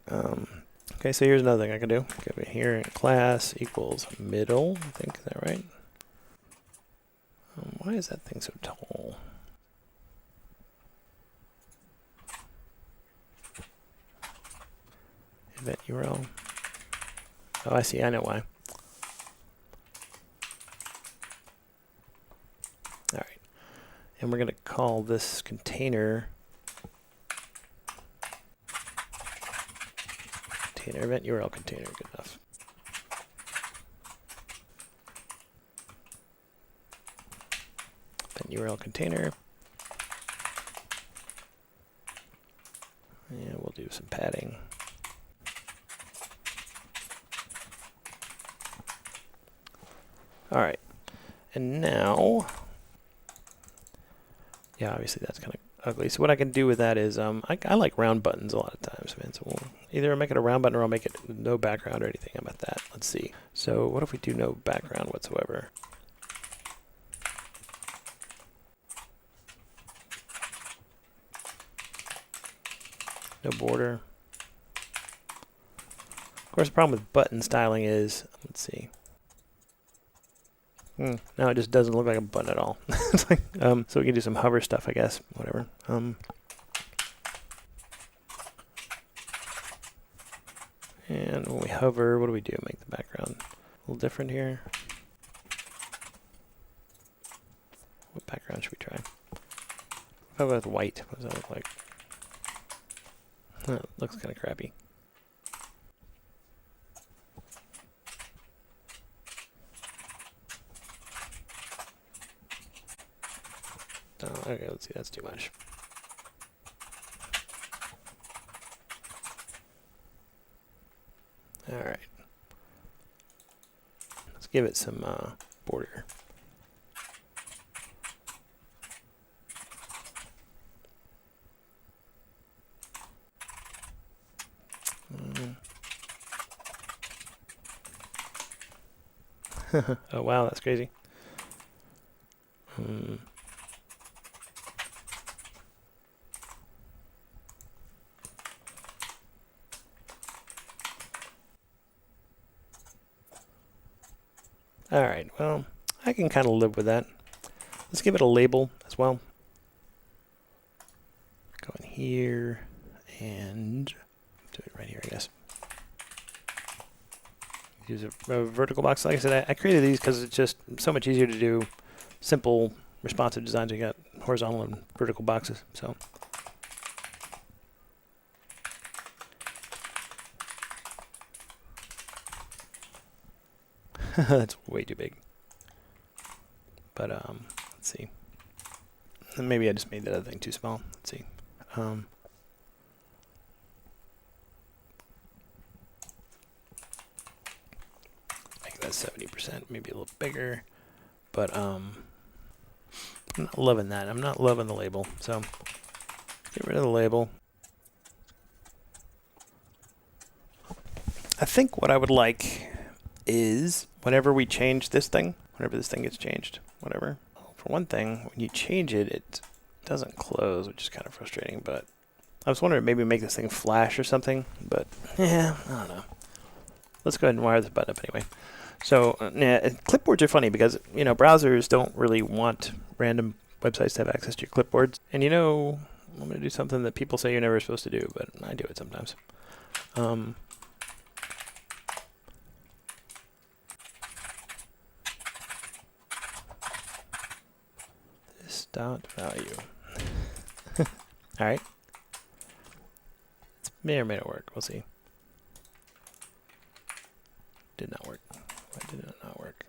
Okay, so here's another thing I can do. Give it here, class equals middle. I think, is that right? Why is that thing so tall? Event URL. Oh, I see. I know why. All right. And we're going to call this container event URL container. Good enough. Event URL container. Yeah, we'll do some padding. All right. And now, yeah, obviously that's kind of ugly. So what I can do with that is, I like round buttons a lot of times, man. So we'll either make it a round button or I'll make it no background or anything. How about that? Let's see. So what if we do no background whatsoever? No border. Of course, the problem with button styling is, let's see. Now it just doesn't look like a button at all. It's like, so we can do some hover stuff, I guess. Whatever. And when we hover, what do we do? Make the background a little different here. What background should we try? How about white? What does that look like? It looks kind of crappy. Oh, okay, let's see. That's too much. All right. Let's give it some border. Oh, wow, that's crazy. All right, well, I can kind of live with that. Let's give it a label as well. Go in here and do it right here, I guess. Use a vertical box. Like I said, I created these because it's just so much easier to do simple responsive designs. You got horizontal and vertical boxes. So that's way too big. But let's see. Maybe I just made that other thing too small. Let's see. Make that 70%, maybe a little bigger. But I'm not loving that. I'm not loving the label. So get rid of the label. I think what I would like is whenever we change this thing, whenever this thing gets changed, whatever. For one thing, when you change it, it doesn't close, which is kind of frustrating. But I was wondering maybe make this thing flash or something. But yeah, I don't know. Let's go ahead and wire this button up anyway. So yeah, clipboards are funny because browsers don't really want random websites to have access to your clipboards. And I'm going to do something that people say you're never supposed to do, but I do it sometimes. This dot value. All right. It may or may not work. We'll see. Did not work. Why did it not work?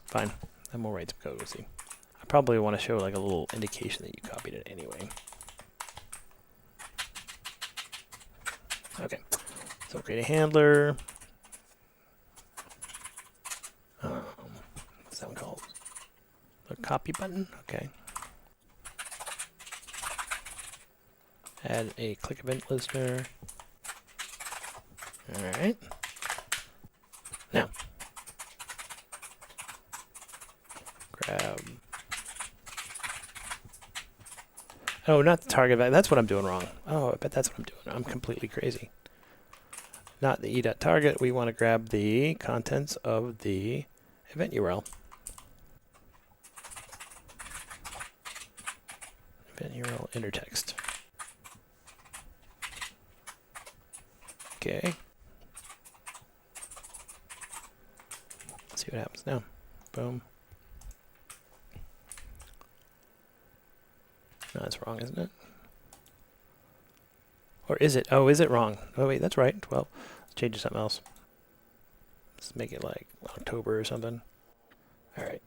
Fine. Then we'll write some code. We'll see. I probably want to show like a little indication that you copied it anyway. Okay. So create a handler. copy button. Okay. Add a click event listener. All right. Now, grab. Oh, not the target event. That's what I'm doing wrong. Oh, I bet that's what I'm doing. I'm completely crazy. Not the e.target. We want to grab the contents of the event URL. Event URL inner text. Okay. Let's see what happens now. Boom. No, that's wrong, isn't it? Or is it? Oh, is it wrong? Oh, wait, that's right. 12. Let's change it to something else. Let's make it like October or something. All right.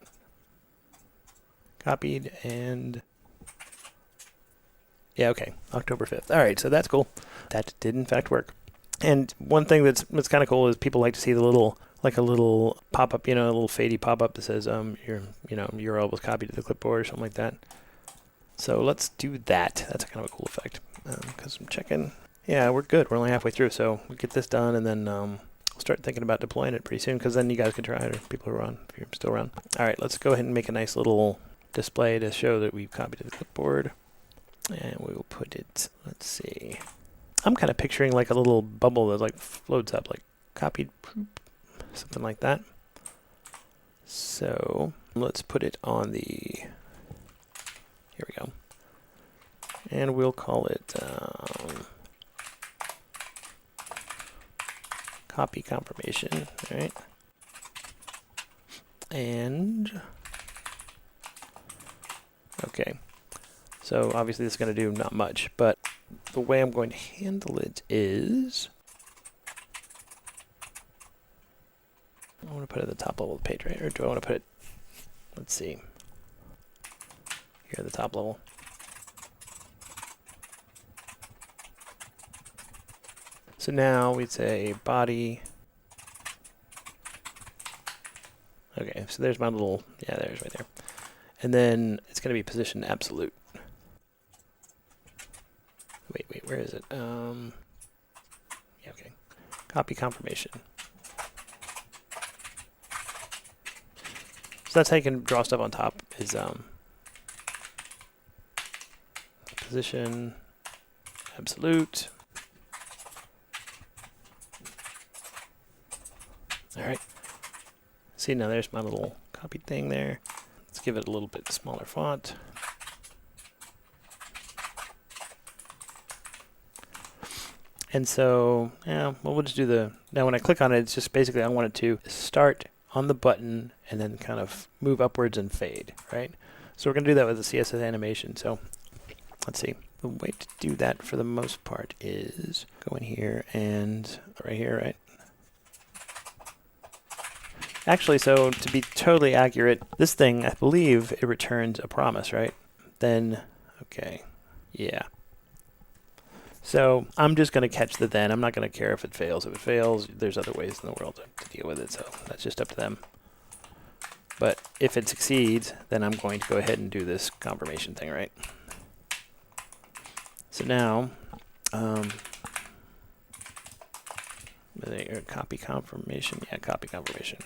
Copied and... yeah, okay. October 5th. All right, so that's cool. That did, in fact, work. And one thing that's kind of cool is people like to see the little, like a little pop-up, a little fadey pop-up that says your URL was copied to the clipboard or something like that. So let's do that. That's kind of a cool effect. Because I'm checking. Yeah, we're good. We're only halfway through, so we'll get this done, and then we'll start thinking about deploying it pretty soon, because then you guys can try it, or people who are on, if you're still around. All right, let's go ahead and make a nice little display to show that we've copied to the clipboard. And we will put it, let's see. I'm kind of picturing like a little bubble that like floats up, like copied, something like that. So let's put it on the, here we go. And we'll call it copy confirmation, all right? And, okay. So obviously this is going to do not much, but the way I'm going to handle it is, I want to put it at the top level of the page, right? Or do I want to put it, let's see, here at the top level. So now we'd say body. Okay, so there's my little, yeah, there's right there. And then it's going to be position absolute. Wait, where is it? Yeah, okay. Copy confirmation. So that's how you can draw stuff on top, is position absolute. All right. See, now there's my little copied thing there. Let's give it a little bit smaller font. And so, yeah, well, we'll just do the, now when I click on it, it's just basically I want it to start on the button and then kind of move upwards and fade, right? So we're going to do that with the CSS animation. So let's see. The way to do that for the most part is go in here and right here, right? Actually, so to be totally accurate, this thing, I believe it returns a promise, right? Then, okay, yeah. So I'm just going to catch the then. I'm not going to care if it fails. If it fails, there's other ways in the world to deal with it, so that's just up to them. But if it succeeds, then I'm going to go ahead and do this confirmation thing, right? So now, copy confirmation. Yeah, copy confirmation.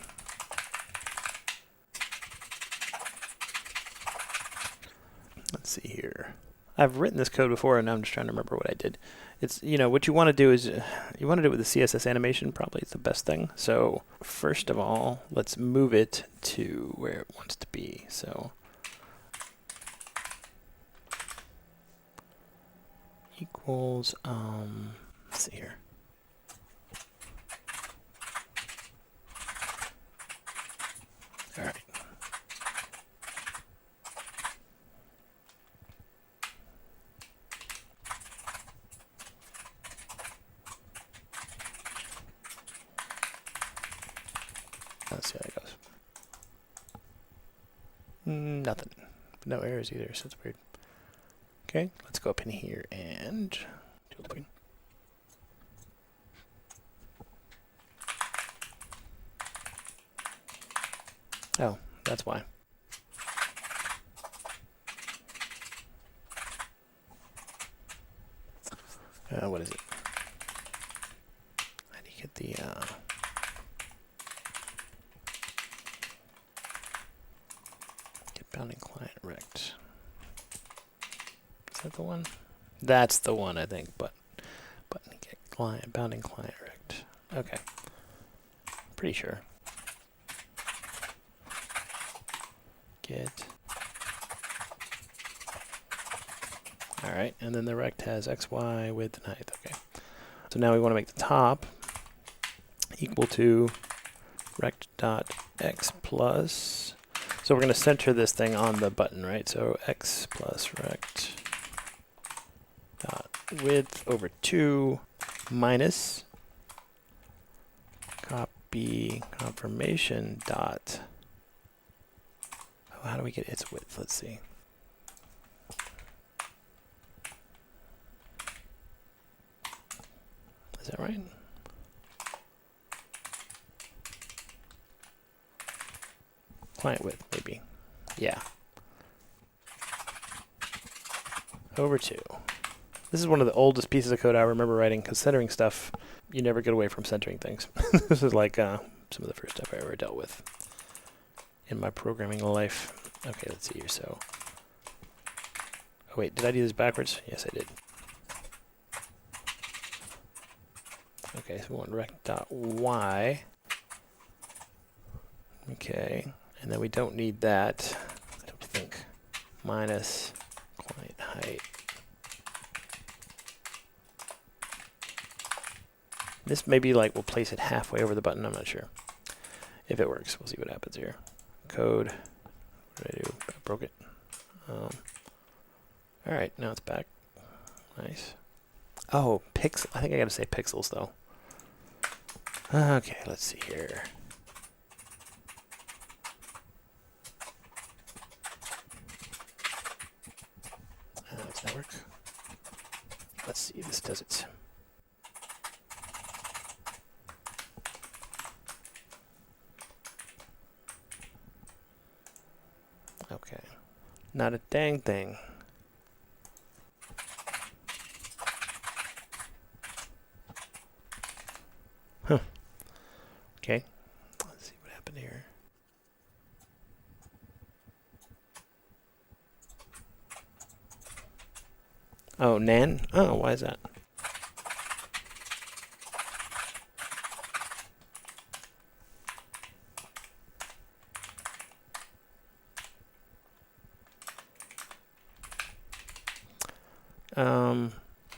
Let's see here. I've written this code before, and now I'm just trying to remember what I did. It's, what you want to do is, you want to do it with the CSS animation, probably it's the best thing. So first of all, let's move it to where it wants to be. So equals, let's see here. All right. Let's see how it goes. Nothing. No errors either, so it's weird. Okay, let's go up in here and do a point. Oh, that's why. What is it? How do you get the get bounding client rect? Is that the one? That's the one, I think. But get client bounding client rect. Okay, pretty sure. Get. All right, and then the rect has x, y, width, and height. Okay. So now we want to make the top equal to rect.x plus. So we're going to center this thing on the button, right? So x plus rect dot width over 2 minus copy confirmation dot. Oh, how do we get its width? Let's see. Is that right? Client width, maybe. Yeah. Over 2. This is one of the oldest pieces of code I remember writing, because centering stuff, you never get away from centering things. This is like some of the first stuff I ever dealt with in my programming life. Okay, let's see here. So, oh wait, did I do this backwards? Yes, I did. Okay, so we want rect.y. Okay, and then we don't need that, I don't think, minus client height. This may be like we'll place it halfway over the button, I'm not sure. If it works, we'll see what happens here. Code, what did I do? I broke it. Alright, now it's back. Nice. Oh, pixel. I think I gotta say pixels though. Okay, let's see here. Does that work? Let's see if this does it. Okay. Not a dang thing. Huh. Okay. Let's see what happened here. Oh, nan? Oh, why is that?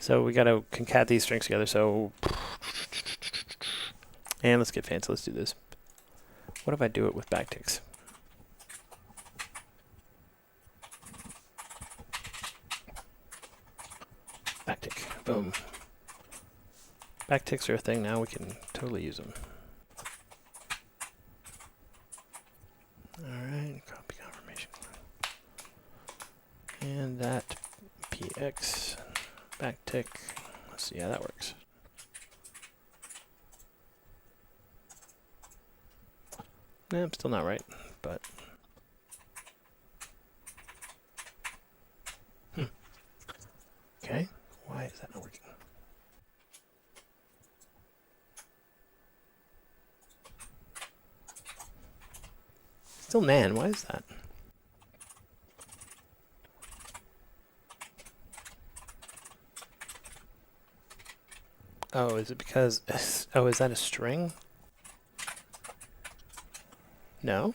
So we got to concat these strings together. So, and let's get fancy. Let's do this. What if I do it with backticks? Backtick. Boom. Backticks are a thing now. We can totally use them. All right. Copy confirmation. And that px backtick. Let's see how that works. Nah, I'm still not right, but okay. Why is that not working? Still nan. Why is that? Oh, is it because... Oh, is that a string? No?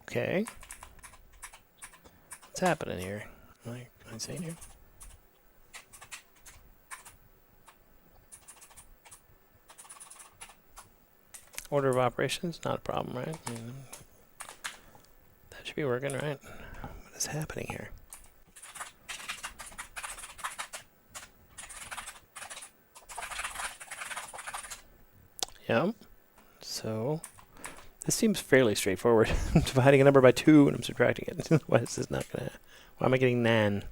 Okay. What's happening here? Am I insane here? Order of operations? Not a problem, right? I mean, that should be working, right? What is happening here? Yep. So, this seems fairly straightforward. I'm dividing a number by 2 and I'm subtracting it. Why is this not gonna... Why am I getting nan?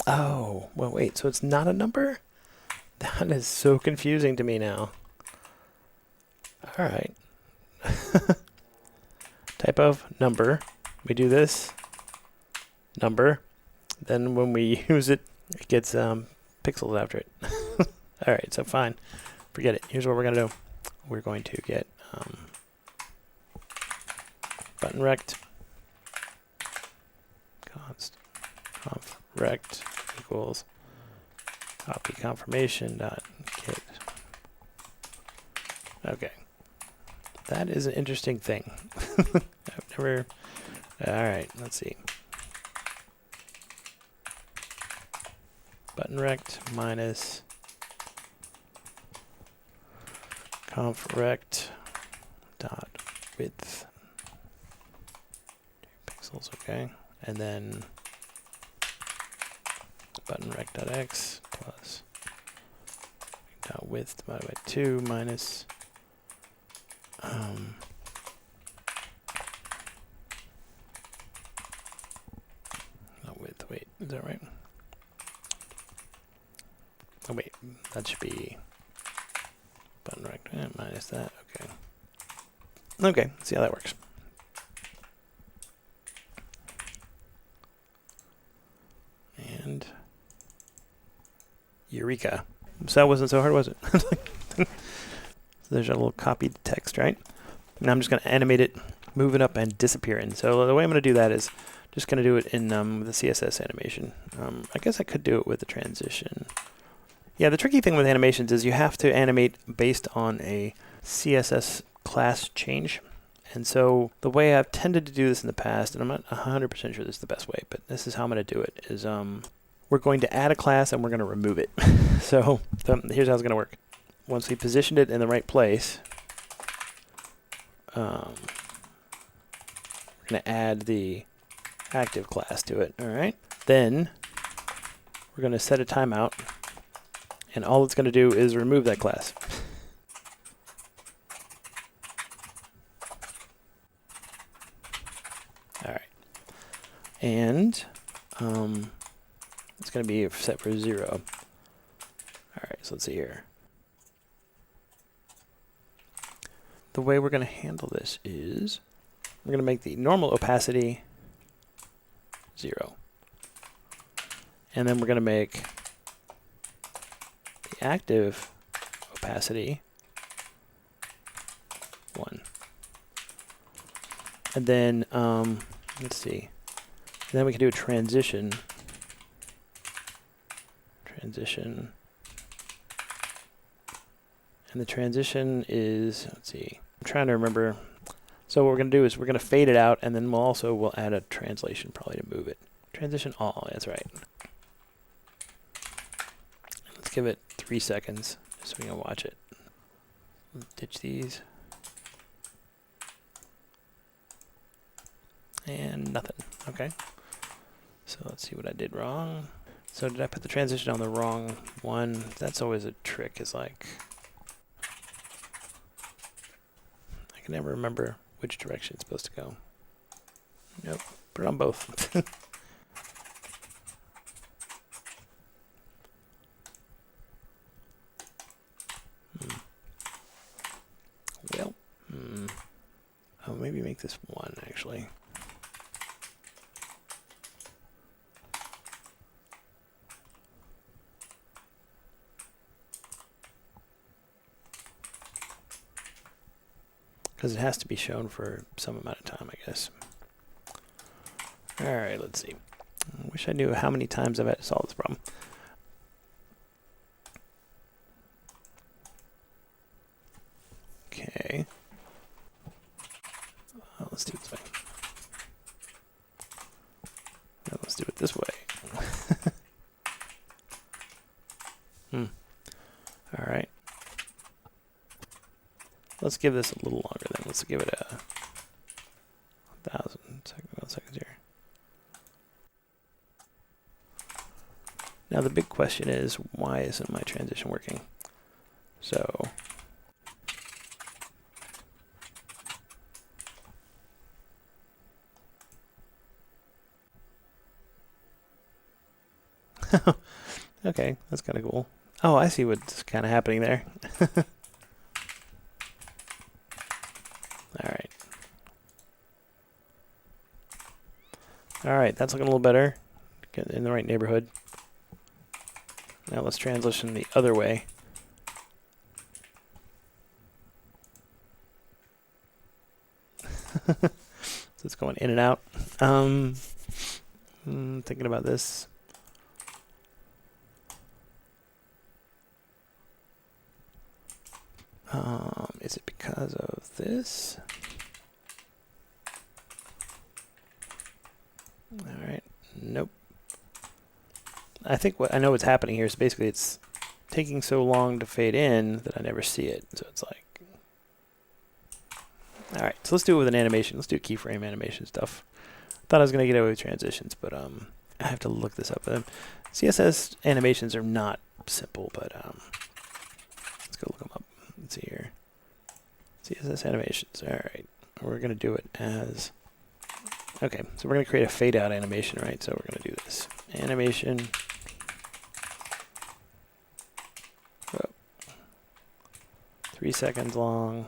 Oh, well, wait, so it's not a number? That is so confusing to me now. All right. Type of number. We do this. Number. Then when we use it, it gets pixels after it. All right, so fine. Forget it. Here's what we're going to do. We're going to get button rect const conf rect equals copy confirmation dot get. Okay, that is an interesting thing. I've never. All right, let's see. Button rect minus conf rect dot width pixels. Okay, and then button rect dot x plus dot width divided by 2 minus not width. Wait, is that right? Oh wait, that should be button rect minus that. Okay. Okay, let's see how that works. And Eureka. So that wasn't so hard, was it? So there's a little copied text, right? Now I'm just going to animate it, move it up, and disappear in. So the way I'm going to do that is just going to do it in the CSS animation. I guess I could do it with the transition. Yeah, the tricky thing with animations is you have to animate based on a CSS class change. And so the way I've tended to do this in the past, and I'm not 100% sure this is the best way, but this is how I'm going to do it, is we're going to add a class and we're going to remove it. So here's how it's going to work. Once we positioned it in the right place, we're going to add the active class to it. All right. Then we're going to set a timeout. And all it's going to do is remove that class. All right. And it's going to be set for 0. All right, so let's see here. The way we're going to handle this is we're going to make the normal opacity 0. And then we're going to make active opacity 1. And then let's see. And then we can do a transition. And the transition is, let's see. I'm trying to remember. So what we're going to do is we're going to fade it out, and then we'll add a translation probably to move it. Transition all, that's right. Let's give it 3 seconds so we can watch it. Let's ditch these. And nothing. Okay. So let's see what I did wrong. So did I put the transition on the wrong one? That's always a trick, is like, I can never remember which direction it's supposed to go. Nope. Put it on both. Well, oh, maybe make this 1 actually. Because it has to be shown for some amount of time, I guess. All right, let's see. I wish I knew how many times I've had to solve this problem. Okay. Well, let's do it this way. Now let's do it this way. All right. Let's give this a little longer then. Let's give it a 1,000 seconds here. Now the big question is, why isn't my transition working? So okay, that's kind of cool. Oh, I see what's kind of happening there. All right. All right, that's looking a little better. Get in the right neighborhood. Now let's transition the other way. So it's going in and out. Thinking about this. Is it because of this? All right. Nope. I think I know what's happening here is basically it's taking so long to fade in that I never see it. So it's like, all right. So let's do it with an animation. Let's do keyframe animation stuff. Thought I was gonna get away with transitions, but I have to look this up. CSS animations are not simple, but let's go look them up. Let's see here. CSS animations. All right. We're gonna do it as. Okay, so we're going to create a fade out animation, right? So we're going to do this. Animation. Whoa. 3 seconds long.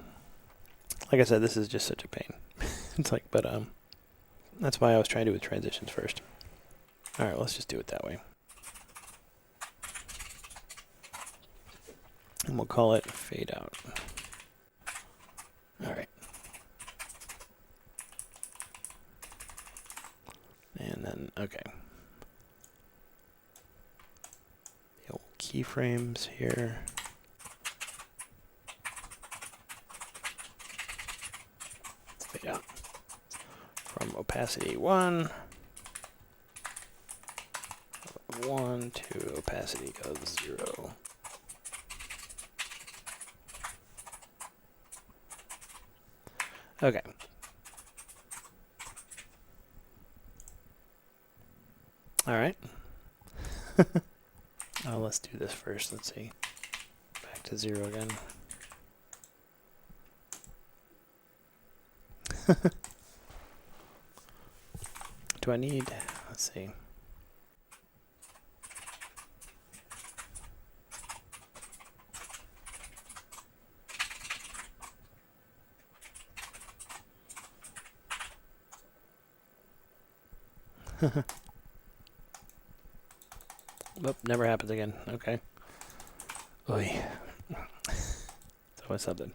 Like I said, this is just such a pain. It's like, but that's why I was trying to do with transitions first. All right, let's just do it that way. And we'll call it fade out. All right. And then, okay. The old keyframes here. Fade out. From opacity 1 to opacity of 0. Okay. All right. Let's do this first. Let's see. Back to 0 again. Do I need? Let's see. Oop, never happens again. Okay. Oy. It's always something.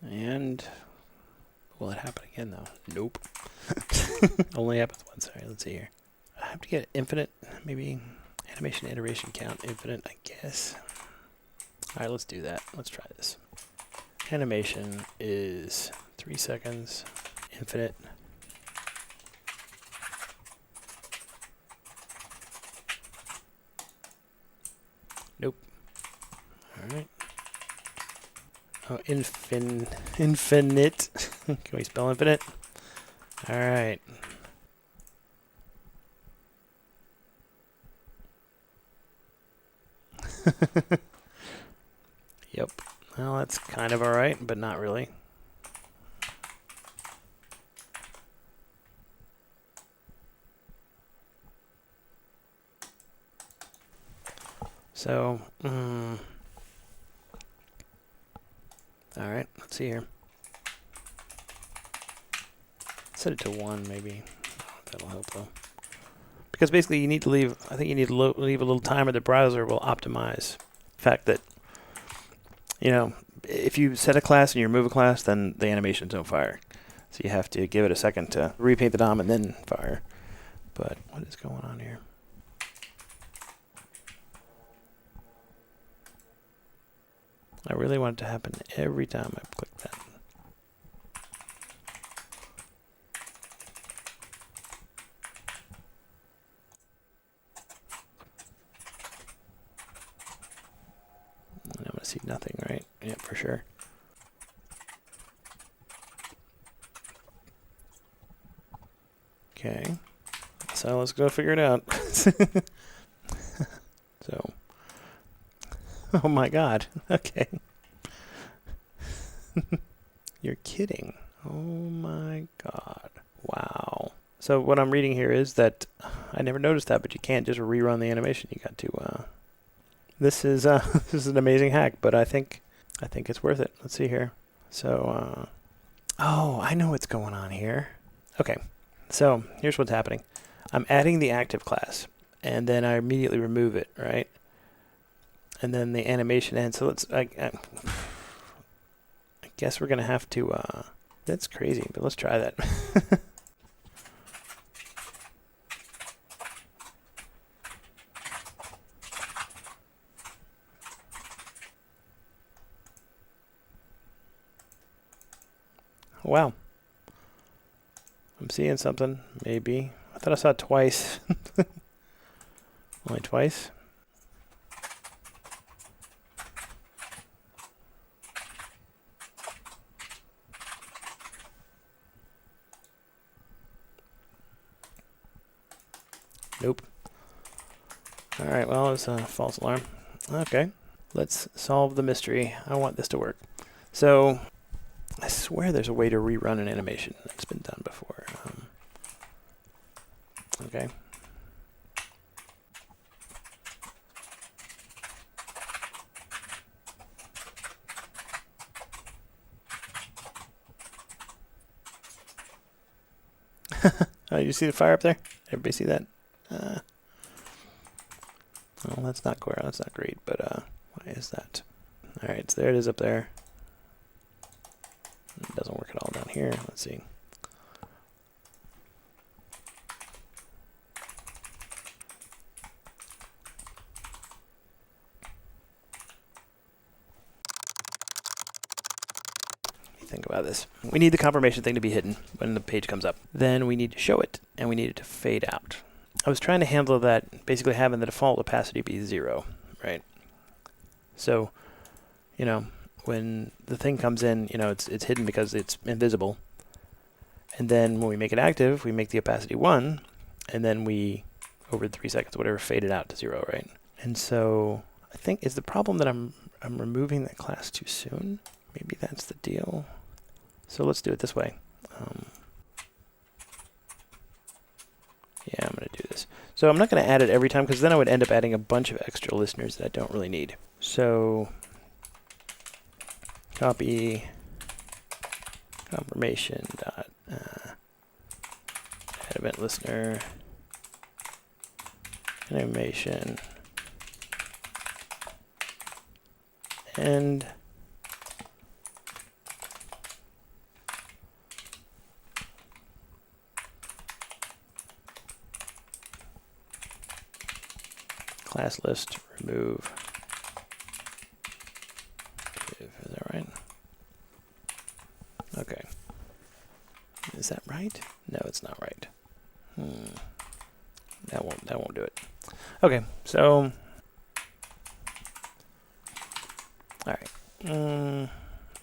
And will it happen again though? Nope. Only happens once. All right, let's see here. I have to get infinite, maybe animation iteration count infinite, I guess. All right, let's do that. Let's try this. Animation is 3 seconds, infinite. Nope. All right. Oh, infinite. Can we spell infinite? All right. Yep. Well, that's kind of all right, but not really. So, all right, let's see here. Set it to 1, maybe. That'll help though. Because basically, you need to leave. I think you need to leave a little timer. The browser will optimize the fact that, you know, if you set a class and you remove a class, then the animations don't fire. So you have to give it a second to repaint the DOM and then fire. But what is going on here? I really want it to happen every time I click that. And I'm going to see nothing, right? Yeah, for sure. Okay. So let's go figure it out. So, oh my God. Okay. You're kidding. Oh my god. Wow. So what I'm reading here is that I never noticed that, but you can't just rerun the animation. You got to. This is this is an amazing hack, but I think it's worth it. Let's see here. So oh, I know what's going on here. Okay. So here's what's happening. I'm adding the active class, and then I immediately remove it, right? And then the animation ends. So let's. I guess we're gonna have to. That's crazy, but let's try that. Wow. I'm seeing something, maybe. I thought I saw it twice. Only twice? Nope. Alright, well, it was a false alarm. Okay. Let's solve the mystery. I want this to work. So, I swear there's a way to rerun an animation. It's been done before. Okay. Oh, you see the fire up there? Everybody see that? Well, that's not cool. That's not great, but why is that? All right, so there it is up there. It doesn't work at all down here. Let's see. Think about this. We need the confirmation thing to be hidden when the page comes up. Then we need to show it, and we need it to fade out. I was trying to handle that, basically having the default opacity be 0, right? So, you know, when the thing comes in, you know, it's hidden because it's invisible. And then when we make it active, we make the opacity 1, and then we, over 3 seconds, whatever, fade it out to 0, right? And so I think, is the problem that I'm removing that class too soon? Maybe that's the deal. So let's do it this way. Yeah, I'm going to do this. So I'm not going to add it every time, because then I would end up adding a bunch of extra listeners that I don't really need. So copy confirmation dot add event listener animation and class list remove. Is that right? Okay. Is that right? No, it's not right. That won't do it. Okay, so all right.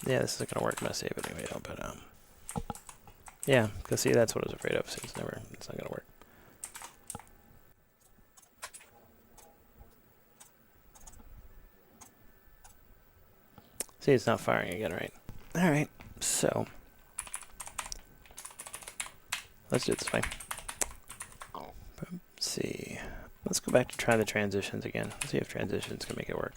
Yeah, this isn't gonna work. I'm gonna save it anyway, though, but yeah, because see, that's what I was afraid of. See, it's not gonna work. See, it's not firing again, right? All right, so let's do it this way. Let's see. Let's go back to try the transitions again. Let's see if transitions can make it work.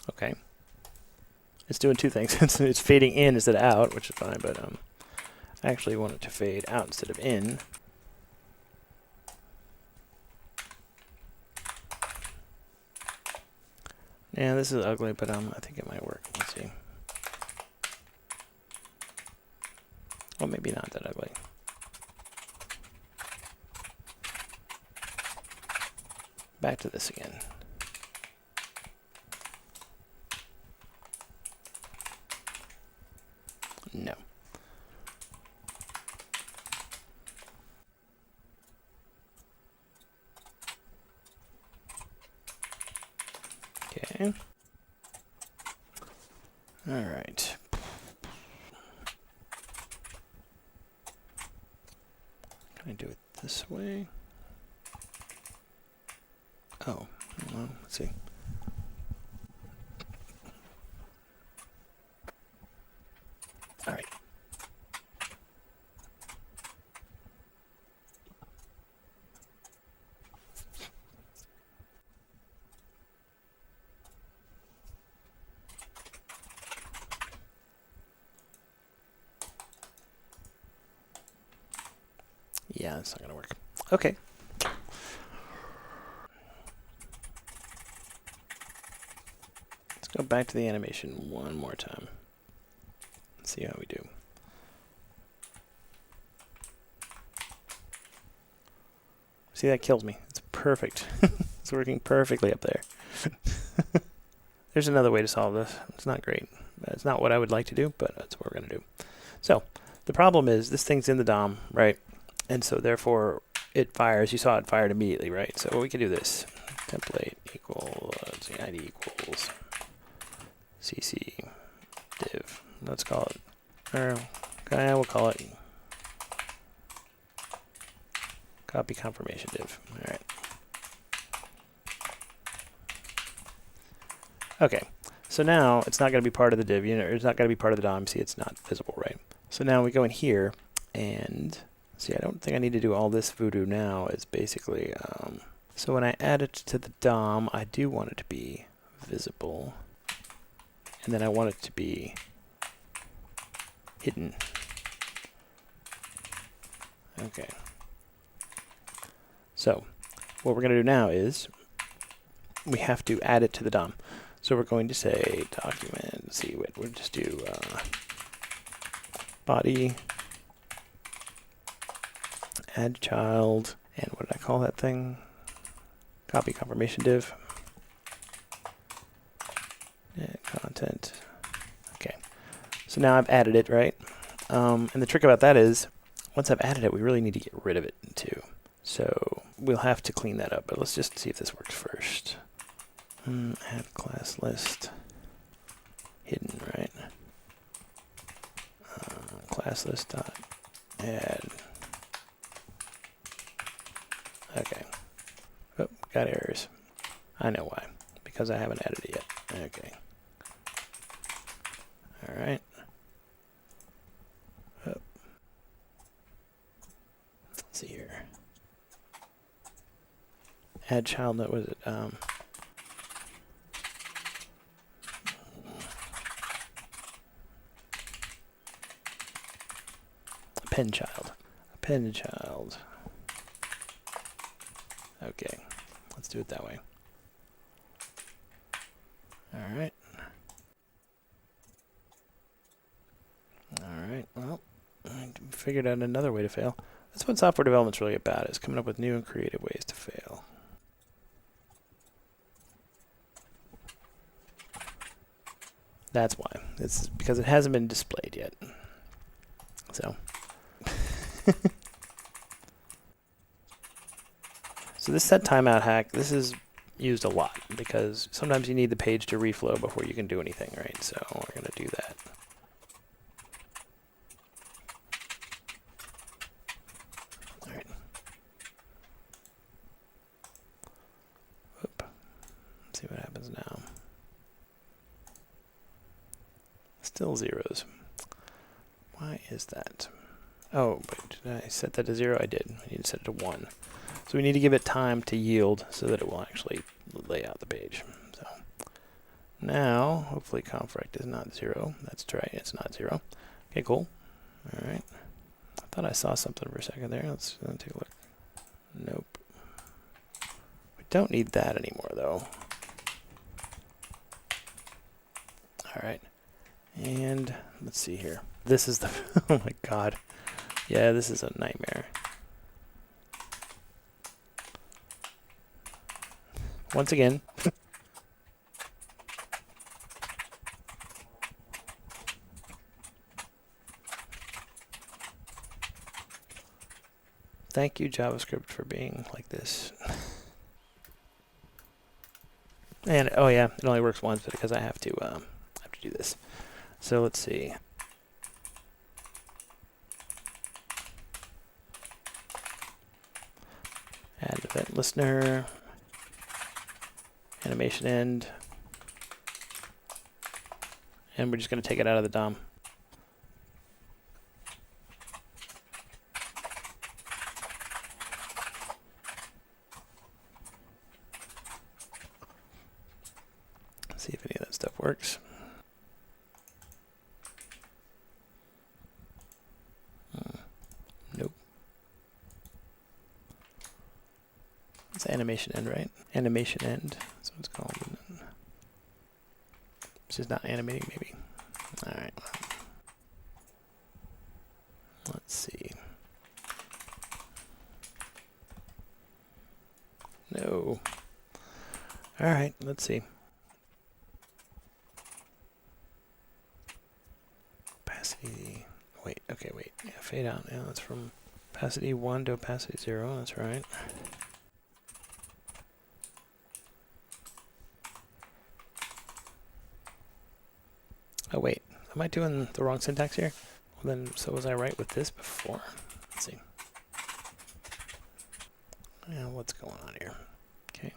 Okay. It's doing two things. It's fading in instead of out, which is fine, but I actually want it to fade out instead of in. Yeah, this is ugly, but I think it might work. Let's see. Well, maybe not that ugly. Back to this again. No. Okay. All right. Can I do it this way? Oh, well, let's see. All right. Yeah, it's not going to work. Okay. Let's go back to the animation one more time. Let's see how we do. See, that kills me. It's perfect. It's working perfectly up there. There's another way to solve this. It's not great. It's not what I would like to do, but that's what we're going to do. So the problem is this thing's in the DOM, right? And so therefore it fires. You saw it fired immediately, right? So we can do this. Template equals ID equals CC div. Let's call it, or we'll call it copy confirmation div. All right. Okay. So now it's not going to be part of the div. You know, it's not going to be part of the DOM. See, it's not visible, right? So now we go in here and see. I don't think I need to do all this voodoo now. It's basically so when I add it to the DOM, I do want it to be visible, and then I want it to be hidden. Okay. So what we're going to do now is we have to add it to the DOM. So we're going to say document, let's see, we'll just do body, add child, and what did I call that thing? Copy confirmation div. And content. Okay. So now I've added it, right? And the trick about that is, once I've added it, we really need to get rid of it too. So we'll have to clean that up, but let's just see if this works first. Add class list hidden, right? Class list dot add. Okay. Oh, got errors. I know why. Because I haven't added it yet. Okay. All right. Oh. Let's see here. Add child. What was it? Append child. Append child. Okay, let's do it that way. All right. All right. Well, I figured out another way to fail. That's what software development's really about, is coming up with new and creative ways to fail. That's why. It's because it hasn't been displayed yet. So. So this set timeout hack, this is used a lot because sometimes you need the page to reflow before you can do anything, right? So we're going to do that. All right. Whoop. Let's see what happens now. Still zeros. Why is that? Oh, but did I set that to 0? I did. I need to set it to 1. So we need to give it time to yield so that it will actually lay out the page. So now, hopefully conf_rect is not 0. That's right, it's not 0. Okay, cool. All right. I thought I saw something for a second there. Let's take a look. Nope. We don't need that anymore, though. All right. And let's see here. This is the, oh my God. Yeah, this is a nightmare. Once again. Thank you, JavaScript, for being like this. And oh yeah, it only works once because I have to do this. So let's see. Add event listener, animation end, and we're just going to take it out of the DOM. See if any of that stuff works. Nope. It's animation end, right? Animation end. That's what it's called. It's just not animating, maybe. All right. Let's see. No. All right. Let's see. Opacity. Wait. Okay. Wait. Yeah, fade out. Yeah, that's from opacity 1 to opacity 0. That's right. Oh wait, am I doing the wrong syntax here? Well then, so was I right with this before? Let's see. Yeah, what's going on here? Okay.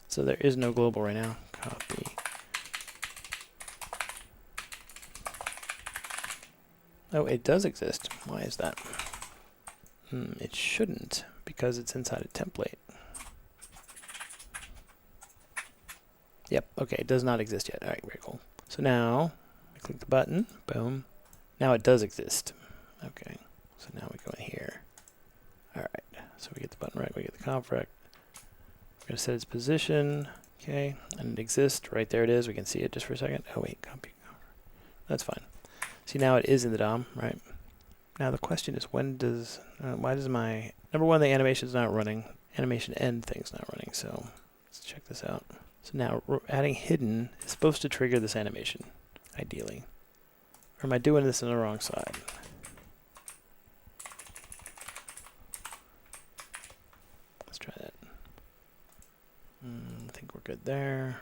So there is no global right now. Copy. Oh, it does exist. Why is that? It shouldn't, because it's inside a template. Yep, okay, it does not exist yet. All right, very cool. So now, I click the button, boom. Now it does exist. Okay, so now we go in here. All right, so we get the button right, we get the conf rec. We're gonna set its position, okay, and it exists. Right there it is, we can see it just for a second. Oh wait, copy. That's fine. See, now it is in the DOM, right? Now the question is, when does, why does my, number one, the animation's not running. Animation end thing's not running, so let's check this out. So now adding hidden is supposed to trigger this animation, ideally. Or am I doing this on the wrong side? Let's try that. I think we're good there.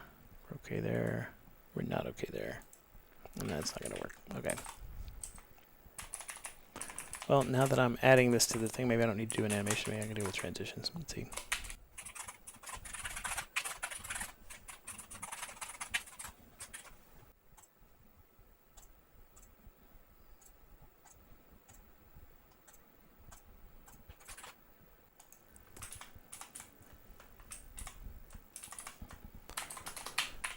We're okay there. We're not okay there. And that's not going to work. Okay. Well, now that I'm adding this to the thing, maybe I don't need to do an animation. Maybe I can do it with transitions. Let's see.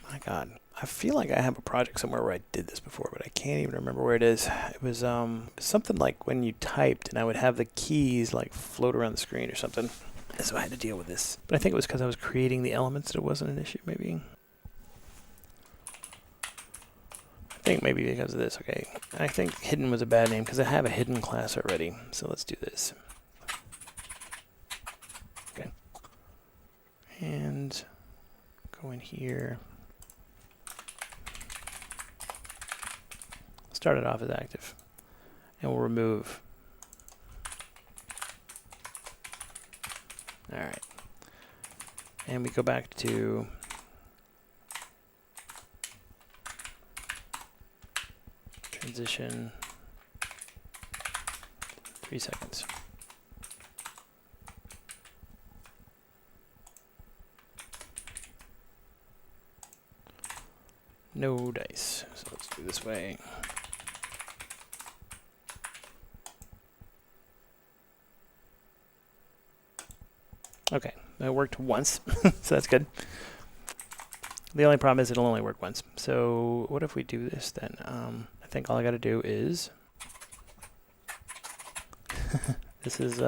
My God. I feel like I have a project somewhere where I did this before, but I can't even remember where it is. It was something like when you typed, and I would have the keys like float around the screen or something. And so I had to deal with this. But I think it was because I was creating the elements that it wasn't an issue, maybe. I think maybe because of this. Okay, I think hidden was a bad name because I have a hidden class already. So let's do this. Okay. And go in here. Start it off as active, and we'll remove. All right, and we go back to transition 3 seconds. No dice, so let's do this way. Okay, it worked once, so that's good. The only problem is it'll only work once. So what if we do this then? I think all I got to do is... This is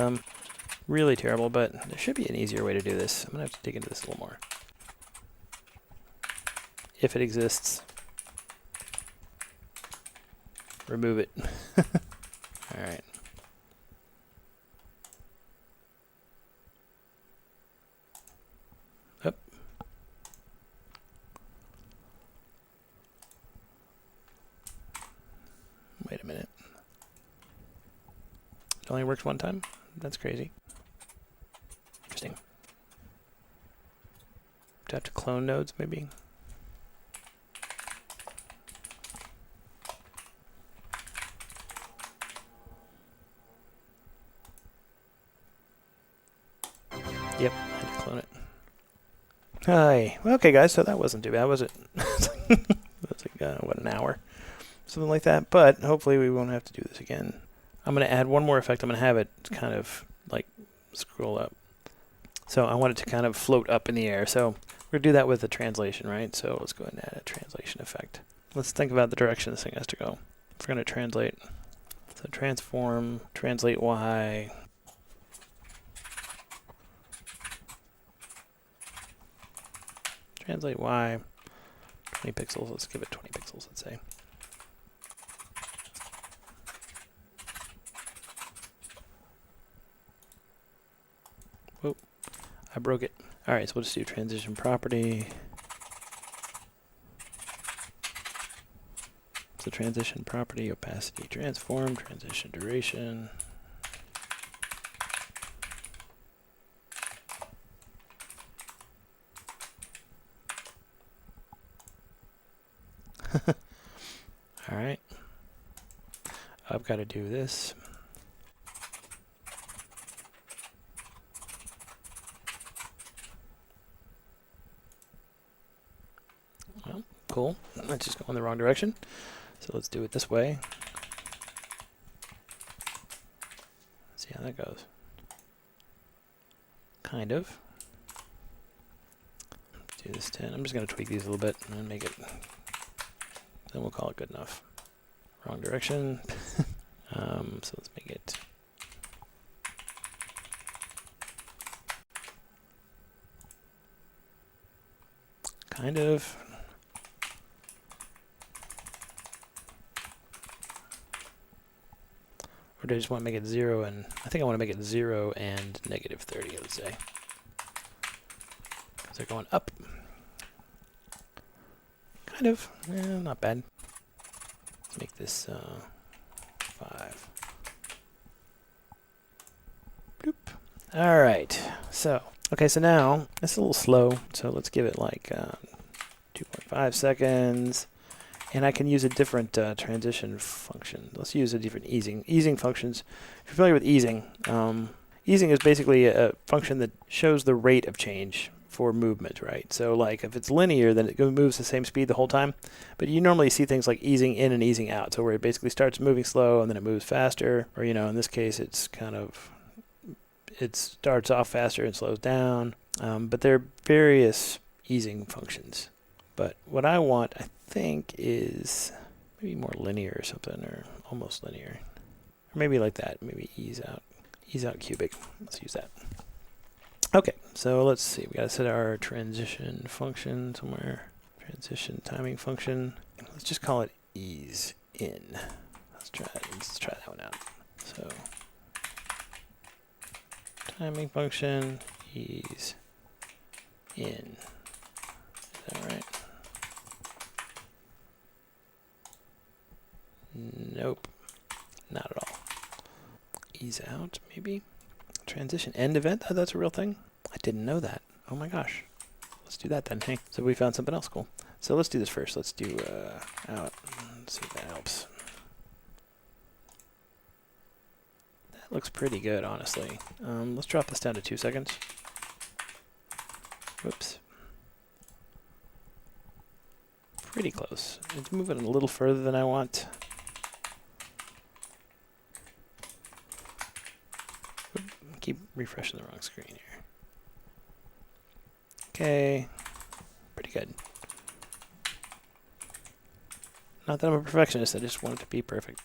really terrible, but there should be an easier way to do this. I'm going to have to dig into this a little more. If it exists, remove it. All right. Wait a minute. It only works one time? That's crazy. Interesting. Do I have to clone nodes, maybe? clone it. Hi. Okay, guys, so that wasn't too bad, was it? That's like, what, an hour? Something like that. But hopefully we won't have to do this again. I'm going to add one more effect. I'm going to have it kind of like scroll up. So I want it to kind of float up in the air. So we're going to do that with the translation, right? So let's go ahead and add a translation effect. Let's think about the direction this thing has to go. If we're going to translate, so transform, translate Y. Translate Y, 20 pixels. Let's give it 20 pixels, let's say. Whoop, I broke it. All right, so we'll just do transition property. So transition property, opacity, transform, transition duration. All right. I've got to do this. Well, cool. Let's just go in the wrong direction. So let's do it this way. See how that goes. Kind of. Let's do this 10. I'm just going to tweak these a little bit and make it. Then we'll call it good enough. Wrong direction. So let's make it. Kind of. Or do I just want to make it 0 and I think I want to make it 0 and -30, let's say. Because they're going up. Kind of. Not bad. Let's make this 5. Bloop. All right. So, okay, so now it's a little slow. So let's give it like 2.5 seconds. And I can use a different transition function. Let's use a different easing. Easing functions. If you're familiar with easing, easing is basically a function that shows the rate of change for movement, right? So like if it's linear, then it moves the same speed the whole time. But you normally see things like easing in and easing out. So where it basically starts moving slow and then it moves faster. Or, you know, in this case, it's kind of, it starts off faster and slows down. But there are various easing functions. But what I want, I think, is maybe more linear or something, or almost linear. Or maybe like that, maybe ease out cubic. Let's use that. Okay, so let's see. We got to set our transition function somewhere. Transition timing function. Let's just call it ease in. Let's try that one out. So timing function, ease in. Is that right? Nope, not at all. Ease out, maybe. Transition end event. Oh, that's a real thing. I didn't know that. Oh my gosh. Let's do that then. Hey, so we found something else cool. So let's do this first. Let's do out. Let's see if that helps. That looks pretty good, honestly. Let's drop this down to 2 seconds. Whoops. Pretty close. It's moving a little further than I want. Keep refreshing the wrong screen here. Okay, pretty good. Not that I'm a perfectionist, I just want it to be perfect.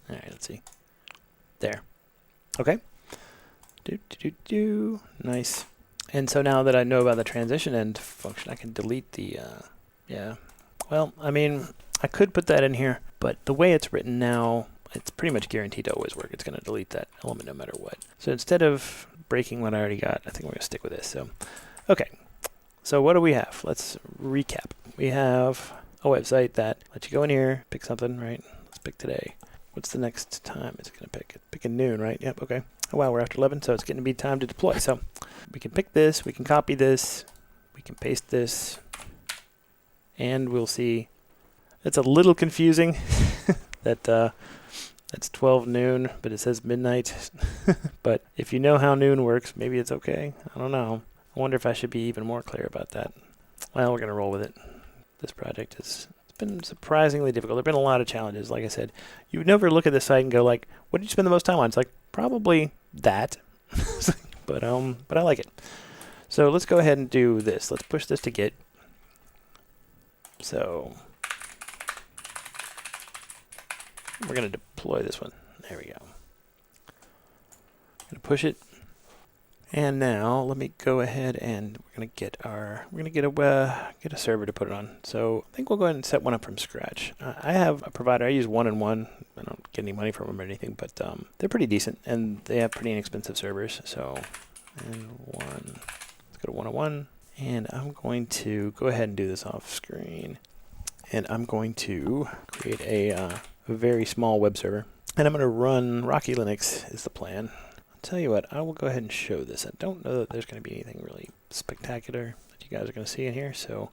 Alright, let's see. There. Okay. Nice. And so now that I know about the transition end function, I can delete the, yeah. Well, I mean, I could put that in here, but the way it's written now, it's pretty much guaranteed to always work. It's going to delete that element no matter what. So instead of breaking what I already got, I think we're going to stick with this. So, okay. So what do we have? Let's recap. We have a website that lets you go in here, pick something, right? Let's pick today. What's the next time it's going to pick? It's picking noon, right? Yep, okay. Oh, wow, we're after 11, so it's getting to be time to deploy. So we can pick this, we can copy this, we can paste this, and we'll see. It's a little confusing that That's 12 noon, but it says midnight. But if you know how noon works, maybe it's okay. I don't know. I wonder if I should be even more clear about that. Well, we're going to roll with it. This project it's been surprisingly difficult. There have been a lot of challenges. Like I said, you would never look at the site and go like, what did you spend the most time on? It's like, probably that. But I like it. So let's go ahead and do this. Let's push this to Git. So we're going to deploy this one. There we go. Going to push it. And now let me go ahead and we're going to get a server to put it on. So I think we'll go ahead and set one up from scratch. I have a provider. I use 1&1. I don't get any money from them or anything, but they're pretty decent and they have pretty inexpensive servers. So, and one, let's go to 1&1, and I'm going to go ahead and do this off screen. And I'm going to create a very small web server, and I'm going to run Rocky Linux is the plan. Tell you what, I will go ahead and show this. I don't know that there's going to be anything really spectacular that you guys are going to see in here, so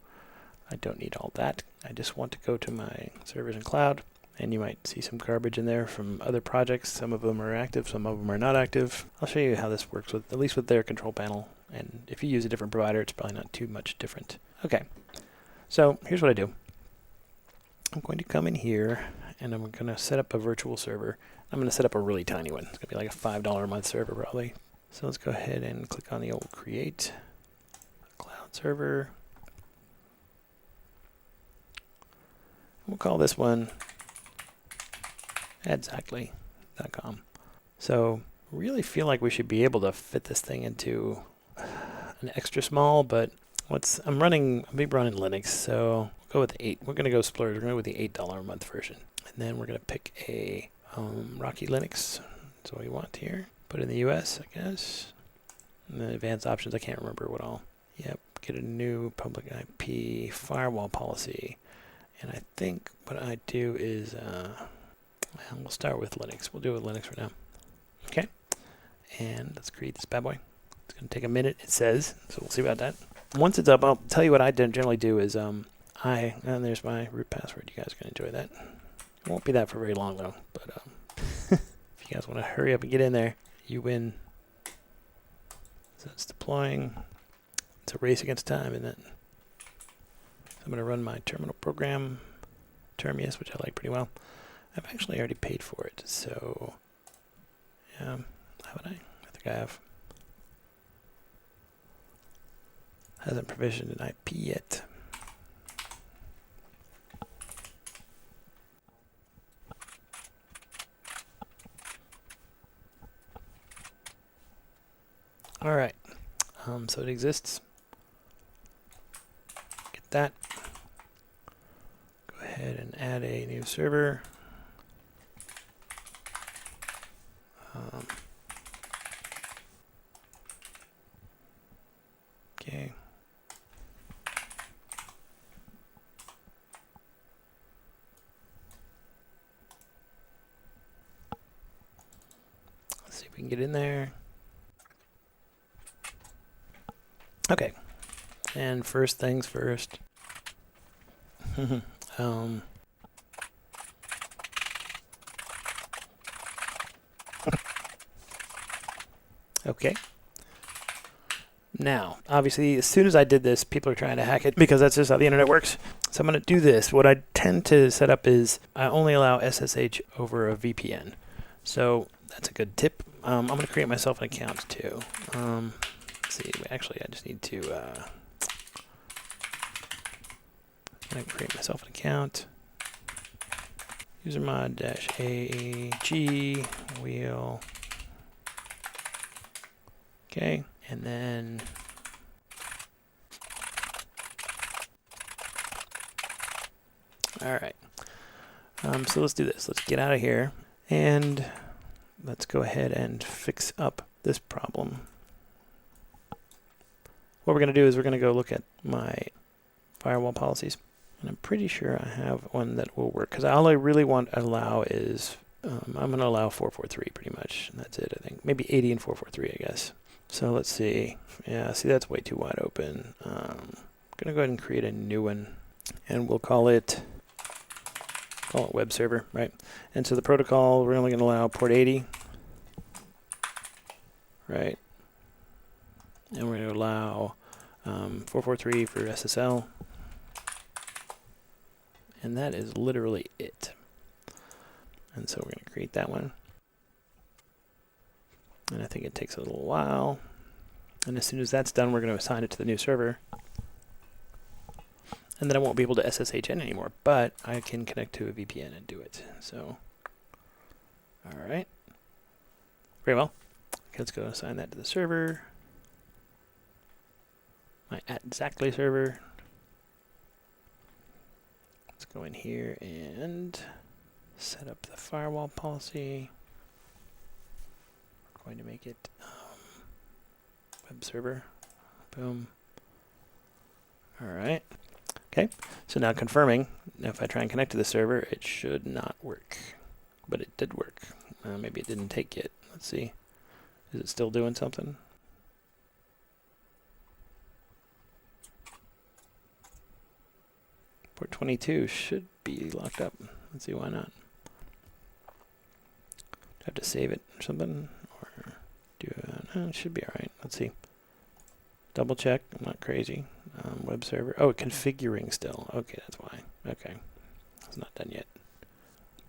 I don't need all that. I just want to go to my servers and cloud, and you might see some garbage in there from other projects. Some of them are active, some of them are not active. I'll show you how this works, with at least with their control panel, and if you use a different provider, it's probably not too much different. Okay, so here's what I do. I'm going to come in here, and I'm going to set up a virtual server. I'm going to set up a really tiny one. It's going to be like a $5 a month server probably. So let's go ahead and click on the old create cloud server. We'll call this one @Xactly.com. So really feel like we should be able to fit this thing into an extra small, but I'll be running Linux, so we'll go with 8. We're going to go splurge. We're going to go with the $8 a month version. And then we're going to pick a Rocky Linux. That's what we want here. Put it in the US, I guess. And then advanced options, I can't remember what all. Yep, get a new public IP firewall policy. And I think what I do is, we'll start with Linux. We'll do it with Linux for now. Okay. And let's create this bad boy. It's going to take a minute, it says, so we'll see about that. Once it's up, I'll tell you what I generally do is, and there's my root password. You guys are going to enjoy that. It won't be that for very long though, but if you guys want to hurry up and get in there, you win. So it's deploying. It's a race against time, isn't it? So I'm going to run my terminal program, Termius, which I like pretty well. I've actually already paid for it, so haven't I? I think I have. Hasn't provisioned an IP yet. All right, so it exists. Get that. Go ahead and add a new server. Okay. Let's see if we can get in there. Okay, and first things first. Okay. Now, obviously, as soon as I did this, people are trying to hack it because that's just how the internet works. So I'm going to do this. What I tend to set up is I only allow SSH over a VPN. So that's a good tip. I'm going to create myself an account too. Let's see, actually, I just need to I'm going to create myself an account. Usermod-AG wheel. Okay, and then all right. So let's do this. Let's get out of here and let's go ahead and fix up this problem. What we're going to do is we're going to go look at my firewall policies. And I'm pretty sure I have one that will work, because all I really want to allow is, I'm going to allow 443 pretty much. And that's it, I think. Maybe 80 and 443, I guess. So let's see. Yeah, see, that's way too wide open. I'm going to go ahead and create a new one. And we'll call it call it web server, right? And so the protocol, we're only going to allow port 80, right? And we're going to allow 443 for SSL. And that is literally it. And so we're going to create that one. And I think it takes a little while. And as soon as that's done, we're going to assign it to the new server. And then I won't be able to SSH in anymore, but I can connect to a VPN and do it. So, all right. Very well. Okay, let's go assign that to the server. My @Xactly server. Let's go in here and set up the firewall policy. We're going to make it web server. Boom. All right. Okay, so now confirming, if I try and connect to the server, it should not work. But it did work. Maybe it didn't take yet. Let's see. Is it still doing something? Port 22 should be locked up. Let's see why not. Do I have to save it or something? Or do no, it should be alright. Let's see. Double check. I'm not crazy. Web server. Oh, configuring still. Okay, that's why. Okay. It's not done yet.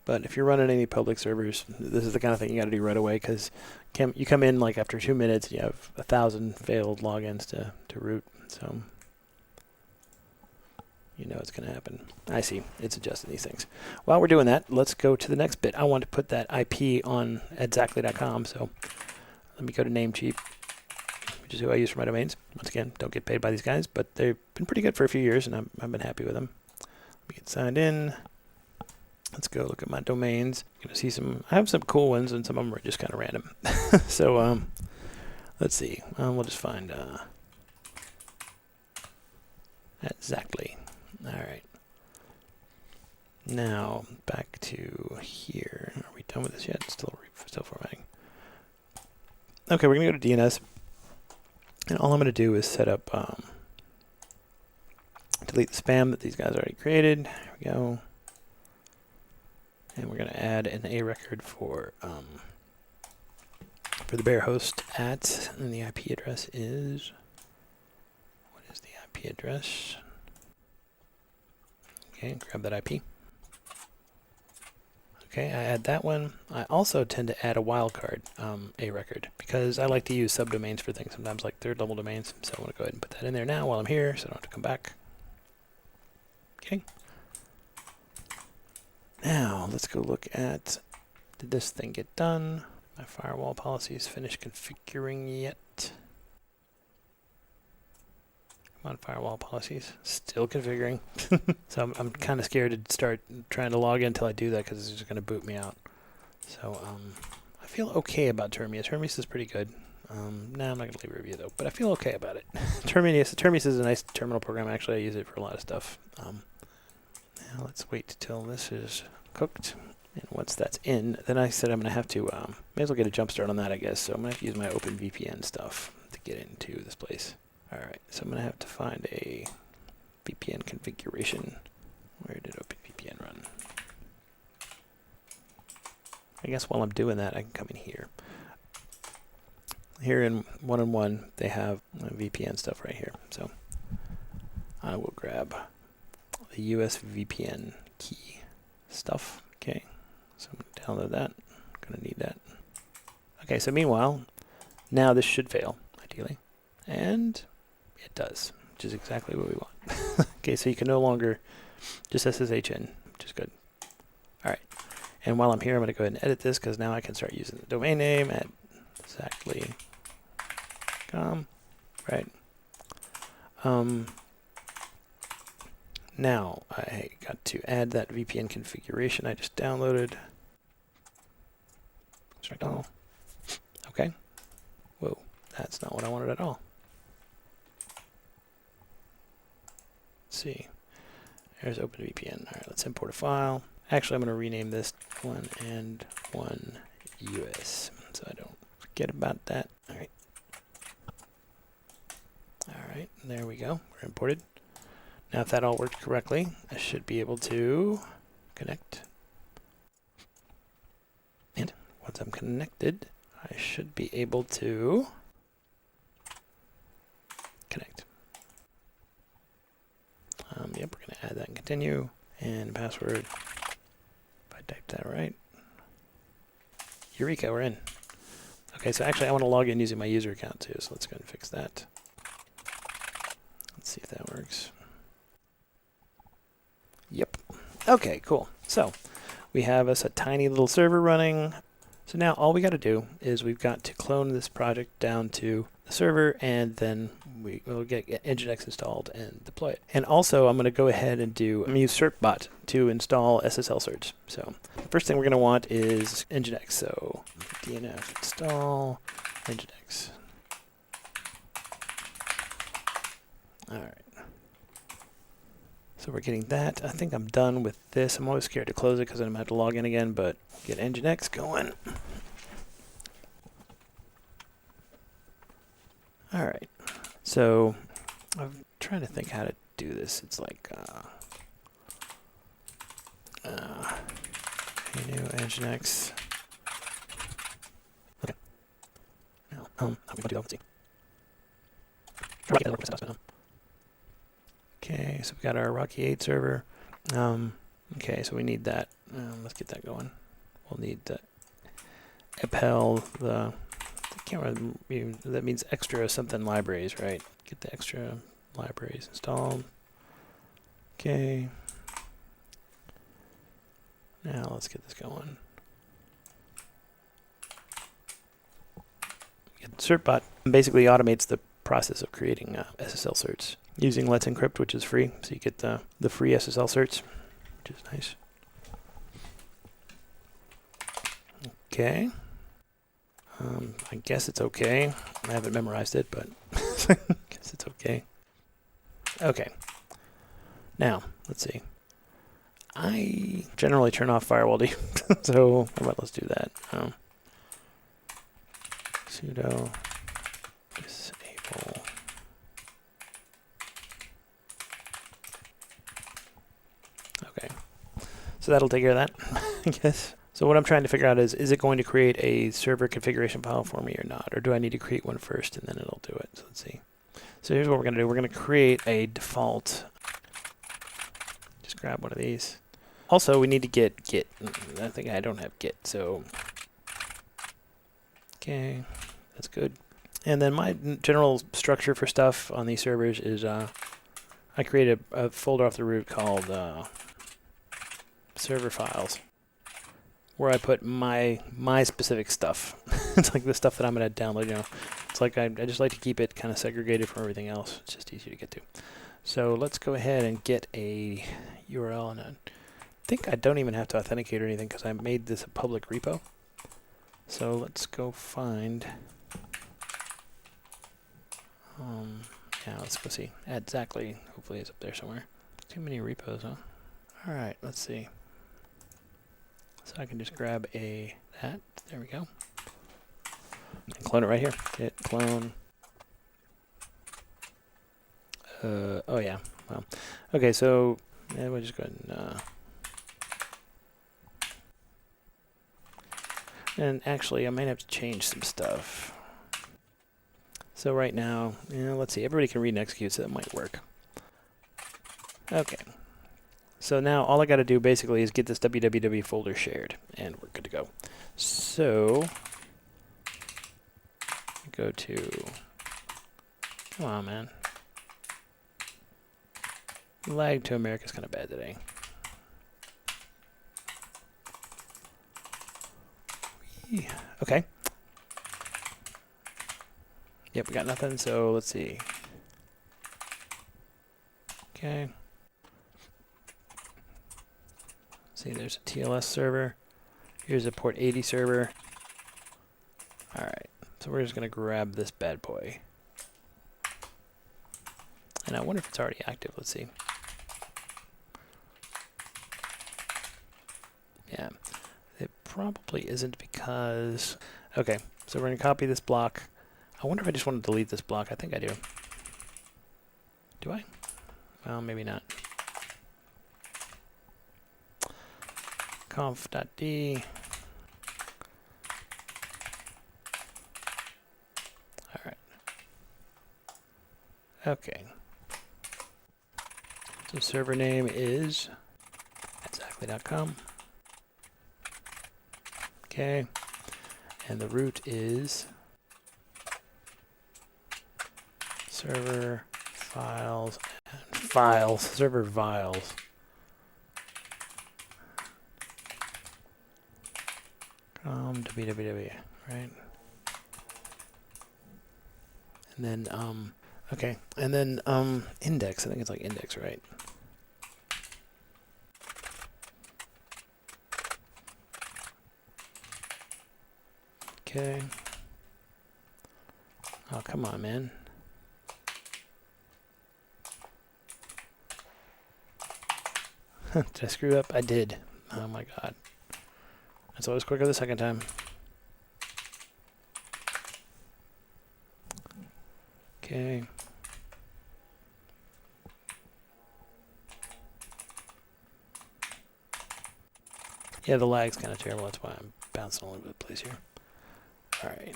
But if you're running any public servers, this is the kind of thing you got to do right away, because you come in like after 2 minutes, and you have 1,000 failed logins to root. So you know it's going to happen. I see. It's adjusting these things. While we're doing that, let's go to the next bit. I want to put that IP on @Xactly.com. So let me go to Namecheap, which is who I use for my domains. Once again, don't get paid by these guys, but they've been pretty good for a few years, and I've been happy with them. Let me get signed in. Let's go look at my domains. You're gonna see I have some cool ones, and some of them are just kind of random. So let's see. We'll just find @Xactly. All right. Now back to here. Are we done with this yet? Still formatting. Okay, we're gonna go to DNS. And all I'm going to do is set up, delete the spam that these guys already created. There we go. And we're going to add an A record for the bare host @ and the IP address is, what is the IP address? Okay, grab that IP. Okay, I add that one. I also tend to add a wildcard A record, because I like to use subdomains for things sometimes, like third level domains. So I'm going to go ahead and put that in there now while I'm here, so I don't have to come back. Okay. Now let's go look at, did this thing get done? My firewall policy is finished configuring yet. Come on, firewall policies. Still configuring. So I'm kind of scared to start trying to log in until I do that, because it's just going to boot me out. So I feel okay about Termius. Termius is pretty good. Nah, I'm not going to leave a review though, but I feel okay about it. Termius is a nice terminal program. Actually, I use it for a lot of stuff. Now let's wait till this is cooked. And once that's in, then I said I'm going to have to, may as well get a jump start on that, I guess. So I'm going to have to use my OpenVPN stuff to get into this place. Alright, so I'm going to have to find a VPN configuration. Where did OpenVPN run? I guess while I'm doing that, I can come in here. Here in 1-on-1, they have VPN stuff right here. So I will grab the US VPN key stuff. Okay, so I'm going to download that. I'm going to need that. Okay, so meanwhile, now this should fail, ideally. And it does, which is exactly what we want. Okay, so you can no longer just SSH in, which is good. All right, and while I'm here, I'm going to go ahead and edit this, because now I can start using the domain name @Xactly.com, right? Now I got to add that VPN configuration I just downloaded. Oh, okay. Whoa, that's not what I wanted at all. Let's see. There's OpenVPN. All right, let's import a file. Actually, I'm going to rename this one and one US, so I don't forget about that. All right. All right, there we go. We're imported. Now, if that all worked correctly, I should be able to connect once I'm connected, I should be able to connect. Yep, we're going to add that and continue. And password, if I type that right. Eureka, we're in. Okay, so actually I want to log in using my user account too, so let's go ahead and fix that. Let's see if that works. Yep. Okay, cool. So we have us a tiny little server running. So now all we got to do is we've got to clone this project down to the server, and then we'll get Nginx installed and deploy it. And also I'm going to go ahead and use certbot to install SSL certs. So the first thing we're going to want is Nginx. So dnf install Nginx. All right. So we're getting that. I think I'm done with this. I'm always scared to close it because I'm going to have to log in again, but get Nginx going. All right. So I'm trying to think how to do this. It's like new Nginx. Okay. Now, how do we do that? Let's see. Okay, so we got our Rocky 8 server. Okay, so we need that. Let's get that going. We'll need the appel, I can't remember, that means extra something libraries, right? Get the extra libraries installed. Okay. Now let's get this going. Certbot basically automates the process of creating SSL certs using Let's Encrypt, which is free. So you get the free SSL certs, which is nice. Okay. I guess it's okay. I haven't memorized it, but I guess it's okay. Okay. Now, let's see. I generally turn off firewall default, so how about let's do that. Sudo disable. Okay. So that'll take care of that, I guess. So what I'm trying to figure out is it going to create a server configuration file for me or not? Or do I need to create one first and then it'll do it? So let's see. So here's what we're going to do. We're going to create a default. Just grab one of these. Also, we need to get Git. I think I don't have Git, so. Okay, that's good. And then my general structure for stuff on these servers is I create a folder off the root called server files, where I put my specific stuff. It's like the stuff that I'm going to download. You know, it's like I just like to keep it kind of segregated from everything else. It's just easy to get to. So let's go ahead and get a URL, and I think I don't even have to authenticate or anything because I made this a public repo. So let's go find. Yeah, let's go see. Exactly. Hopefully it's up there somewhere. Too many repos, huh? All right, let's see. So I can just grab that. There we go. And clone it right here. Git clone. Oh yeah. Well, okay. So we'll just go ahead and actually, I might have to change some stuff. So right now, let's see. Everybody can read and execute, so that might work. Okay. So now all I got to do basically is get this www folder shared, and we're good to go. So go to, come on, man. Lag to America is kind of bad today. Okay. Yep, we got nothing, so let's see. Okay. See, there's a TLS server. Here's a port 80 server. All right, so we're just going to grab this bad boy. And I wonder if it's already active. Let's see. Yeah, it probably isn't because... Okay, so we're going to copy this block. I wonder if I just want to delete this block. I think I do. Do I? Well, maybe not. Conf.d. Okay. So server name is @Xactly.com. Okay. And the root is server files and files, server files. www, right? And then okay, and then index. I think it's like index, right? Okay. Oh, come on, man. Did I screw up? I did. Oh my god. It's always quicker the second time. Okay. Yeah, the lag's kind of terrible. That's why I'm bouncing all over the place here. All right.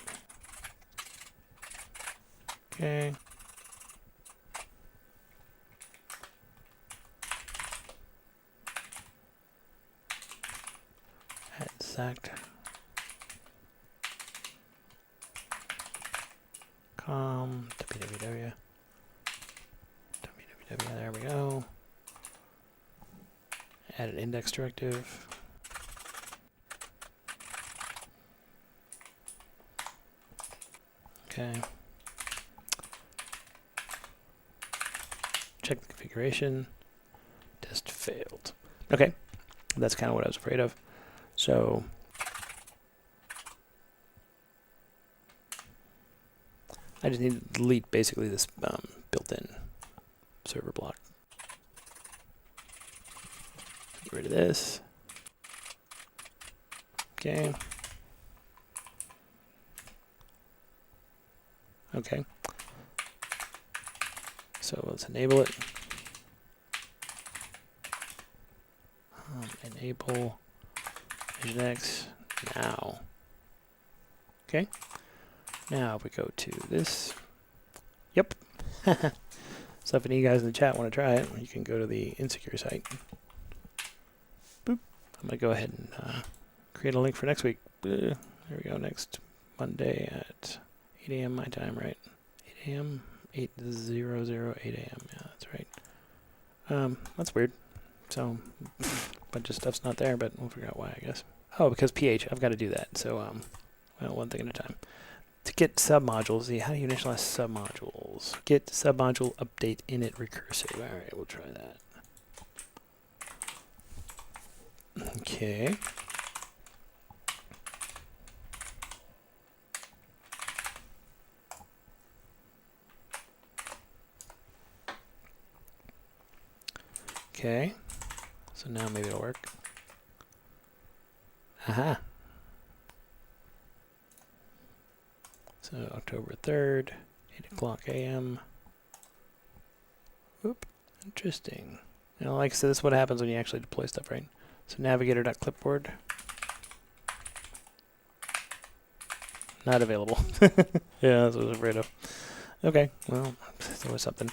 Okay. Exact.com www. There we go. Add an index directive. Okay. Check the configuration. Test failed. Okay. That's kind of what I was afraid of. So I just need to delete basically this built-in server block. Get rid of this. Okay. Okay. So let's enable it. Enable Nginx now. Okay. Now if we go to this. Yep. So if any of you guys in the chat want to try it, you can go to the Insecure site. Boop. I'm going to go ahead and create a link for next week. There we go. Next Monday at 8 a.m. my time, right? 8 a.m. 8:00 8 a.m. Yeah, that's right. That's weird. So a bunch of stuff's not there, but we'll figure out why, I guess. Oh, because PH, I've got to do that. So well, one thing at a time. To get submodules, see, how do you initialize submodules? Get submodule update init recursive. All right, we'll try that. Okay. Okay. So now maybe it'll work. Aha. So October 3rd, 8 o'clock a.m. Whoop. Interesting. You know, like I said, this is what happens when you actually deploy stuff, right? So navigator.clipboard. Not available. Yeah, that's what I was afraid of. Okay, well, there was something.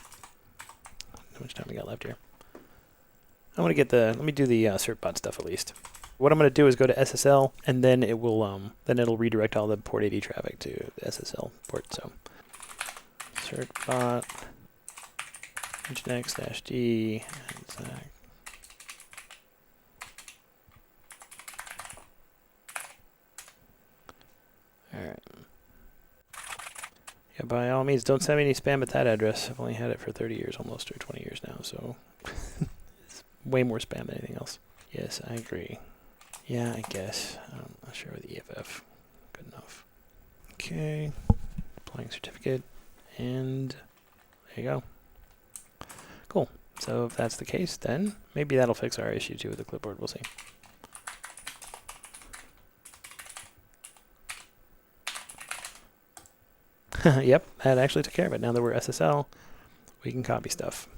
How much time we got left here? I want to get the, let me do the certbot stuff at least. What I'm going to do is go to SSL, and then it will, then it'll redirect all the port 80 traffic to the SSL port. So, certbot, nginx-d, exact. All right. Yeah, by all means, don't send me any spam at that address. I've only had it for 30 years almost, or 20 years now, so it's way more spam than anything else. Yes, I agree. Yeah, I guess. I'm not sure with the EFF. Good enough. Okay. Deploying certificate. And there you go. Cool. So if that's the case, then maybe that'll fix our issue too with the clipboard. We'll see. Yep, that actually took care of it. Now that we're SSL, we can copy stuff.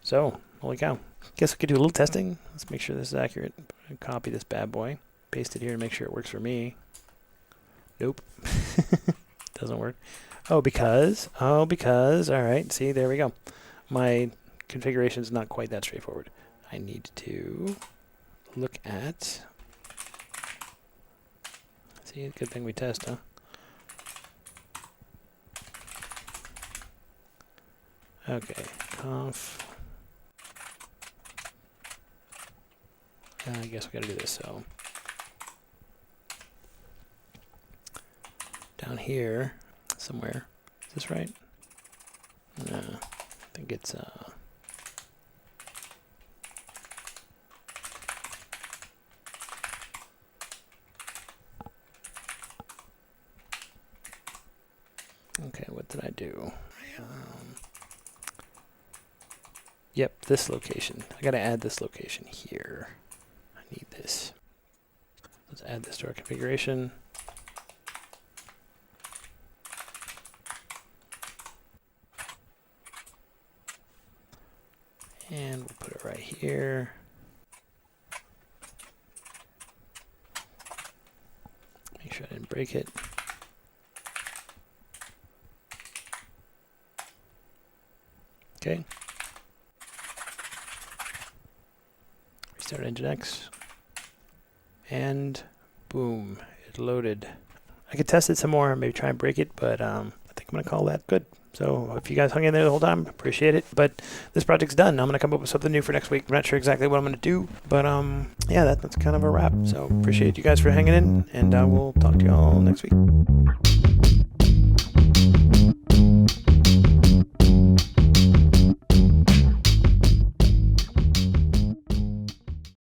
So, holy cow. Guess we could do a little testing. Let's make sure this is accurate. Copy this bad boy. Paste it here to make sure it works for me. Nope. Doesn't work. Oh, because, all right, see, there we go. My configuration is not quite that straightforward. I need to look at, see, good thing we test, huh? Okay, conf. I guess we gotta do this, so. Down here, somewhere, is this right? No, I think it's, okay, what did I do? Yep, this location. I gotta add this location here. I need this. Let's add this to our configuration. And we'll put it right here. Make sure I didn't break it. Okay. Restart Nginx. And boom, it loaded. I could test it some more, maybe try and break it, but I think I'm gonna call that good. So if you guys hung in there the whole time, appreciate it. But this project's done. I'm gonna come up with something new for next week. I'm not sure exactly what I'm gonna do, but yeah, that's kind of a wrap. So appreciate you guys for hanging in, and we'll talk to you all next week.